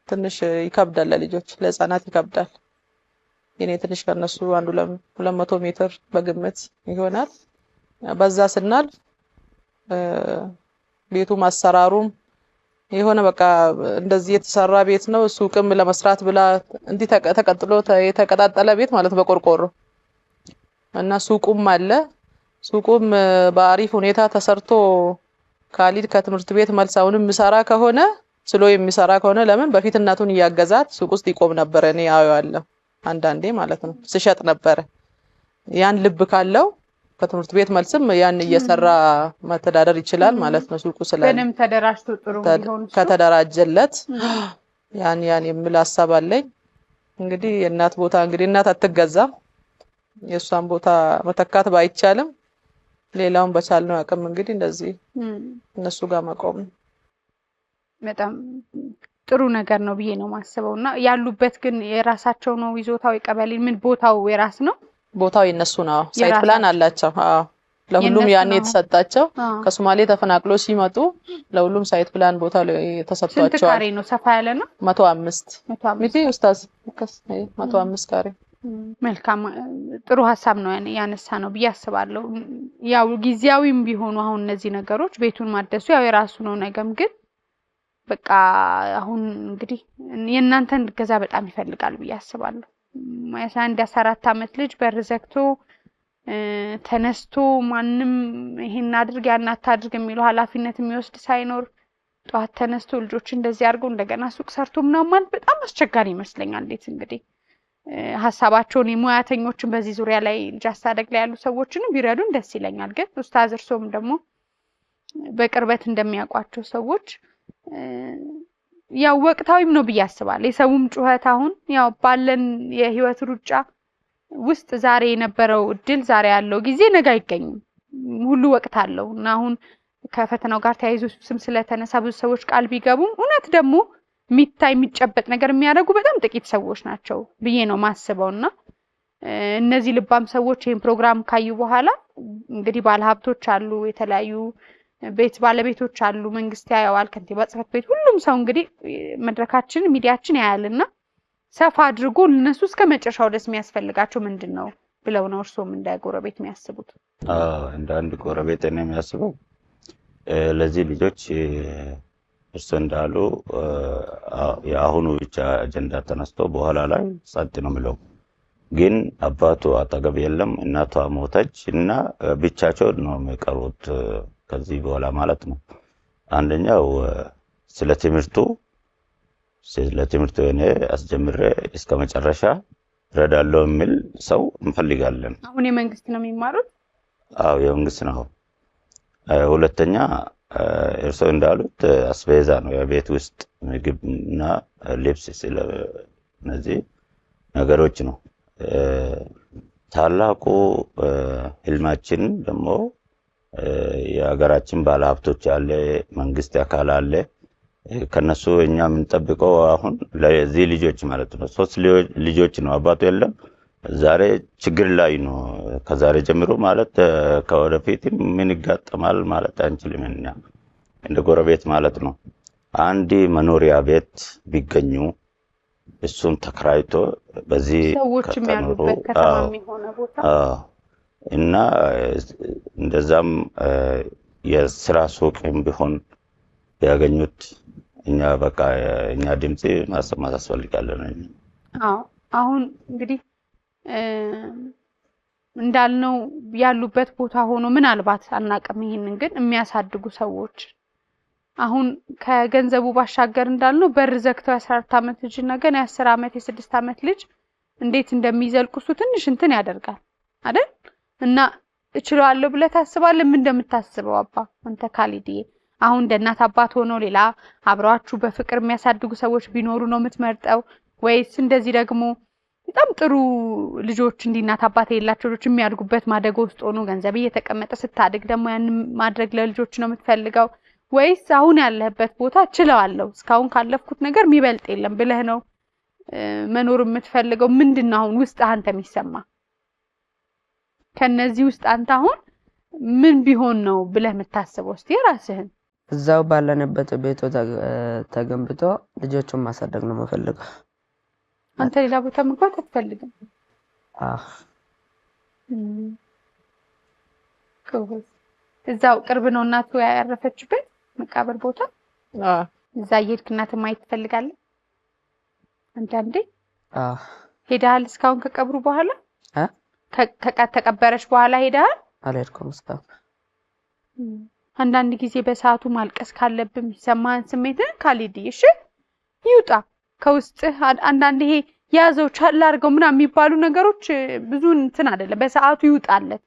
ትንሽ ይከብዳል፣ ለልጆች ለህፃናት ይከብዳል። የኔ ትንሽ ከነሱ አንዱ 200 ሜትር በግምት ይሆናል። በዛ ስናል ቤቱ ማሰራሩም የሆነ በቃ እንደዚህ የተሰራ ቤት ነው። ሱቅም ለመስራት ብላ እንዲህ ተቀጥሎ የተቀጣጠለ ቤት ማለት በቆርቆሮ እና ሱቁም አለ። ሱቁም በአሪፍ ሁኔታ ተሰርቶ ካሊድ ከትምህርት ቤት መልሳውንም ምሰራ ከሆነ ስሎ የሚሰራ ከሆነ ለምን በፊት እናቱን ያገዛት ሱቅ ውስጥ ይቆም ነበር። እኔ አየዋለሁ አንዳንዴ ማለት ነው ስሸጥ ነበር። ያን ልብ ካለው ከትምህርት ቤት መልስም ያን እየሰራ መተዳደር ይችላል ማለት ነው። ሱቁ ስላለ በደም ተደራጅቶ ጥሩ ቢሆን ከተደራጀለት ያን የሚል ሐሳብ አለኝ። እንግዲህ የእናት ቦታ እንግዲህ እናት አትገዛም። የሷን ቦታ መተካት ባይቻልም ሌላውን በቻልነው አቅም እንግዲህ እንደዚህ እነሱ ጋር መቆም በጣም ጥሩ ነገር ነው ብዬ ነው ማስበውና ያሉበት ግን የራሳቸው ነው ይዞታው የቀበሌ ምን ቦታው የራስ ነው? ቦታው የነሱ ነው። ሳይት ፕላን አላቸው። ለሁሉም ያኔ የተሰጣቸው ከሶማሌ ተፈናቅሎ ሲመጡ ለሁሉም ሳይት ፕላን ቦታ ተሰጥቷቸዋል። ስንት ካሬ ነው? ሰፋ ያለ ነው። 105 ሚቲ ኡስታዝ 105 ካሬ። መልካም ጥሩ ሐሳብ ነው ያነሳ ነው ብዬ አስባለሁ። ያው ጊዜያዊም ቢሆኑ አሁን እነዚህ ነገሮች ቤቱን ማደሱ ያው የራሱ ነው። ነገም ግን በቃ አሁን እንግዲህ የእናንተን ገዛ በጣም ይፈልጋል ብዬ አስባለሁ። ማያሳንድ 14 አመት ልጅ በር ዘግቶ ተነስቶ ማንንም ይሄን አድርግ ያን አታድርግ የሚለው ኃላፊነት የሚወስድ ሳይኖር ጧት ተነስቶ ልጆች እንደዚህ አድርገው እንደገና ሱቅ ሰርቶ ምናምን ማለት በጣም አስቸጋሪ ይመስለኛል። እንዴት እንግዲህ ሐሳባቸውን የሙያተኞችን በዚህ ዙሪያ ላይ ልጅ አስተዳደግ ላይ ያሉ ሰዎችን ቢረዱን ደስ ይለኛል። ግን ኡስታዝ እርሶም ደግሞ በቅርበት እንደሚያውቋቸው ሰዎች ያው ወቅታዊም ነው ብዬ አስባለሁ። የሰውም ጩኸት አሁን ያው ባለን የህይወት ሩጫ ውስጥ ዛሬ የነበረው እድል ዛሬ ያለው ጊዜ ነገ አይገኝም። ሁሉ ወቅት አለው እና አሁን ከፈተናው ጋር ተያይዞ ስም ስለተነሳ ብዙ ሰዎች ቃል ቢገቡም እውነት ደግሞ ሚታይ የሚጨበጥ ነገር የሚያደርጉ በጣም ጥቂት ሰዎች ናቸው ብዬ ነው ማስበውና እነዚህ ልባም ሰዎች ይሄን ፕሮግራም ካዩ በኋላ እንግዲህ ባለሀብቶች አሉ፣ የተለያዩ ቤት ባለቤቶች አሉ፣ መንግስት ያያዋል፣ ከንቲባ ጽሕፈት ቤት ሁሉም ሰው እንግዲህ መድረካችን ሚዲያችን ያያልና ሰፋ አድርጎ ለነሱ እስከ መጨረሻው ድረስ የሚያስፈልጋቸው ምንድነው ብለው ነው እርሶም እንደ ጎረቤት የሚያስቡት? እንደ አንድ ጎረቤት ነው የሚያስበው ለዚህ ልጆች እርሱ እንዳሉ የአሁኑ ብቻ አጀንዳ ተነስቶ በኋላ ላይ ጸጥ ነው የሚለው። ግን አባቱ አጠገብ የለም፣ እናቷ ሞተች እና ብቻቸው ነው የሚቀሩት ከዚህ በኋላ ማለት ነው። አንደኛው ስለ ትምህርቱ እኔ አስጀምሬ እስከ መጨረሻ ረዳለው የሚል ሰው እንፈልጋለን። አሁን የመንግስት ነው የሚማሩት? አዎ የመንግስት ነው። ሁለተኛ እርሶ እንዳሉት አስቤዛ ነው፣ የቤት ውስጥ ምግብና ልብስ ስለነዚህ ነገሮች ነው። ታላቁ ህልማችን ደግሞ የሀገራችን ባለሀብቶች አለ፣ መንግስት አካል አለ። ከነሱ እኛ የምንጠብቀው አሁን ለዚህ ልጆች ማለት ነው 3 ልጆች ነው፣ አባቱ የለም። ዛሬ ችግር ላይ ነው። ከዛሬ ጀምሮ ማለት ከወደፊት ምን ይጋጠማል ማለት አንችልም። እኛ እንደ ጎረቤት ማለት ነው አንድ መኖሪያ ቤት ቢገኙ እሱን ተከራይቶ በዚህ ሰዎች የሚያሉበት ከተማ የሚሆነ ቦታ እና እንደዛም የስራ ሱቅም ቢሆን ያገኙት እኛ በቃ እኛ ድምጽ ማሰማት ያስፈልጋል። አሁን እንግዲህ እንዳልነው ያሉበት ቦታ ሆኖ ምናልባት አናቀም ይሄንን ግን የሚያሳድጉ ሰዎች አሁን ከገንዘቡ ባሻገር እንዳልነው በር ዘግተው 14 ዓመት ልጅ እና ገና 10 ዓመት የ6 ዓመት ልጅ እንዴት እንደሚዘልቁሱ ትንሽ እንትን ያደርጋል አይደል? እና እችላለሁ ብለህ ታስባለህ? ምን እንደምታስበው አባ አንተ ካሊድዬ? አሁን እንደናት አባት ሆኖ ሌላ አብራችሁ በፍቅር የሚያሳድጉ ሰዎች ቢኖሩ ነው የምትመርጠው ወይስ እንደዚህ ደግሞ በጣም ጥሩ ልጆች እንዲናት አባት የሌላቸው ልጆች የሚያድጉበት ማደጎ ውስጥ ሆኖ ገንዘብ እየተቀመጠ ስታድግ ደግሞ ያን ማድረግ ለልጆች ነው የምትፈልገው ወይስ አሁን ያለህበት ቦታ እችላለሁ እስካሁን ካለፍኩት ነገር የሚበልጥ የለም ብለህ ነው መኖር የምትፈልገው? ምንድነው አሁን ውስጥ አንተ የሚሰማ? ከነዚህ ውስጥ አንተ አሁን ምን ቢሆን ነው ብለህ የምታስበው? እስቲ ራስህን እዛው ባለንበት ቤቱ ተገንብቶ ልጆቹን ማሳደግ ነው የምፈልገው። አንተ ሌላ ቦታ መግባት አትፈልግም? ኮስ እዛው ቅርብ ነው እናቱ ያረፈችበት መቃብር ቦታ? እዛ እየሄድክ እናትህ ማየት ትፈልጋለህ? አንዳንዴ ሄደሃል? እስካሁን ከቀብሩ በኋላ ተቀበረች በኋላ ሄደሃል? አልሄድኩም እስካሁን። አንዳንድ ጊዜ በሰዓቱ ማልቀስ ካለብህ የሚሰማህን ስሜት ካሊድዬ እሺ ይውጣ ከውስጥ። አንዳንድ ይሄ ያዘው ቻል አድርገው ምናምን የሚባሉ ነገሮች ብዙ እንትን አይደለም፣ በሰዓቱ ይውጣለት።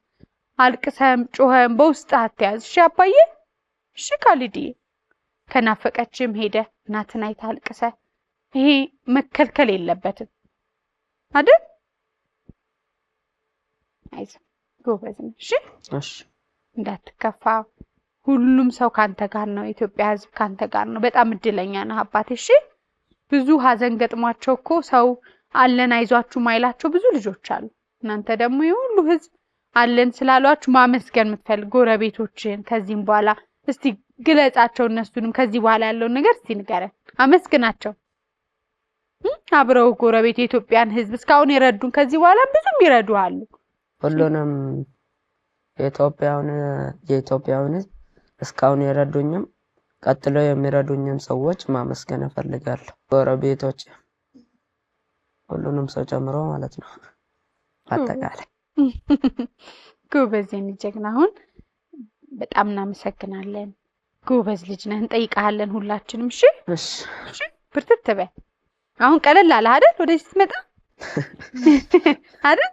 አልቅሰም ጮኸም በውስጥ አትያዝ እሺ አባዬ። እሺ ካሊድዬ ከናፈቀችም ሄደ እናትን አይተህ አልቅሰህ ይሄ መከልከል የለበትም አይደል? አይዞህ ጎበዝ ነህ እሺ። እሺ እንዳትከፋ። ሁሉም ሰው ካንተ ጋር ነው፣ ኢትዮጵያ ህዝብ ካንተ ጋር ነው። በጣም እድለኛ ነህ አባቴ እሺ። ብዙ ሀዘን ገጥሟቸው እኮ ሰው አለን አይዟችሁ ማይላቸው ብዙ ልጆች አሉ። እናንተ ደግሞ የሁሉ ህዝብ አለን ስላሏችሁ ማመስገን የምትፈልግ ጎረቤቶችን ከዚህም በኋላ እስቲ ግለጻቸው። እነሱንም ከዚህ በኋላ ያለውን ነገር እስቲ ንገረን፣ አመስግናቸው። አብረው ጎረቤት የኢትዮጵያን ህዝብ እስካሁን የረዱን ከዚህ በኋላ ብዙም ይረዱሃሉ። ሁሉንም የኢትዮጵያውን ህዝብ እስካሁን የረዱኝም ቀጥሎ የሚረዱኝም ሰዎች ማመስገን እፈልጋለሁ። ጎረቤቶች ሁሉንም ሰው ጨምሮ ማለት ነው። አጠቃላይ ጎበዝ የኔ ጀግና፣ አሁን በጣም እናመሰግናለን። ጎበዝ ልጅ ነህ፣ እንጠይቃለን ሁላችንም እሺ። እሺ ብርትት በል። አሁን ቀለል አለ አይደል? ወደዚህ ስትመጣ አይደል?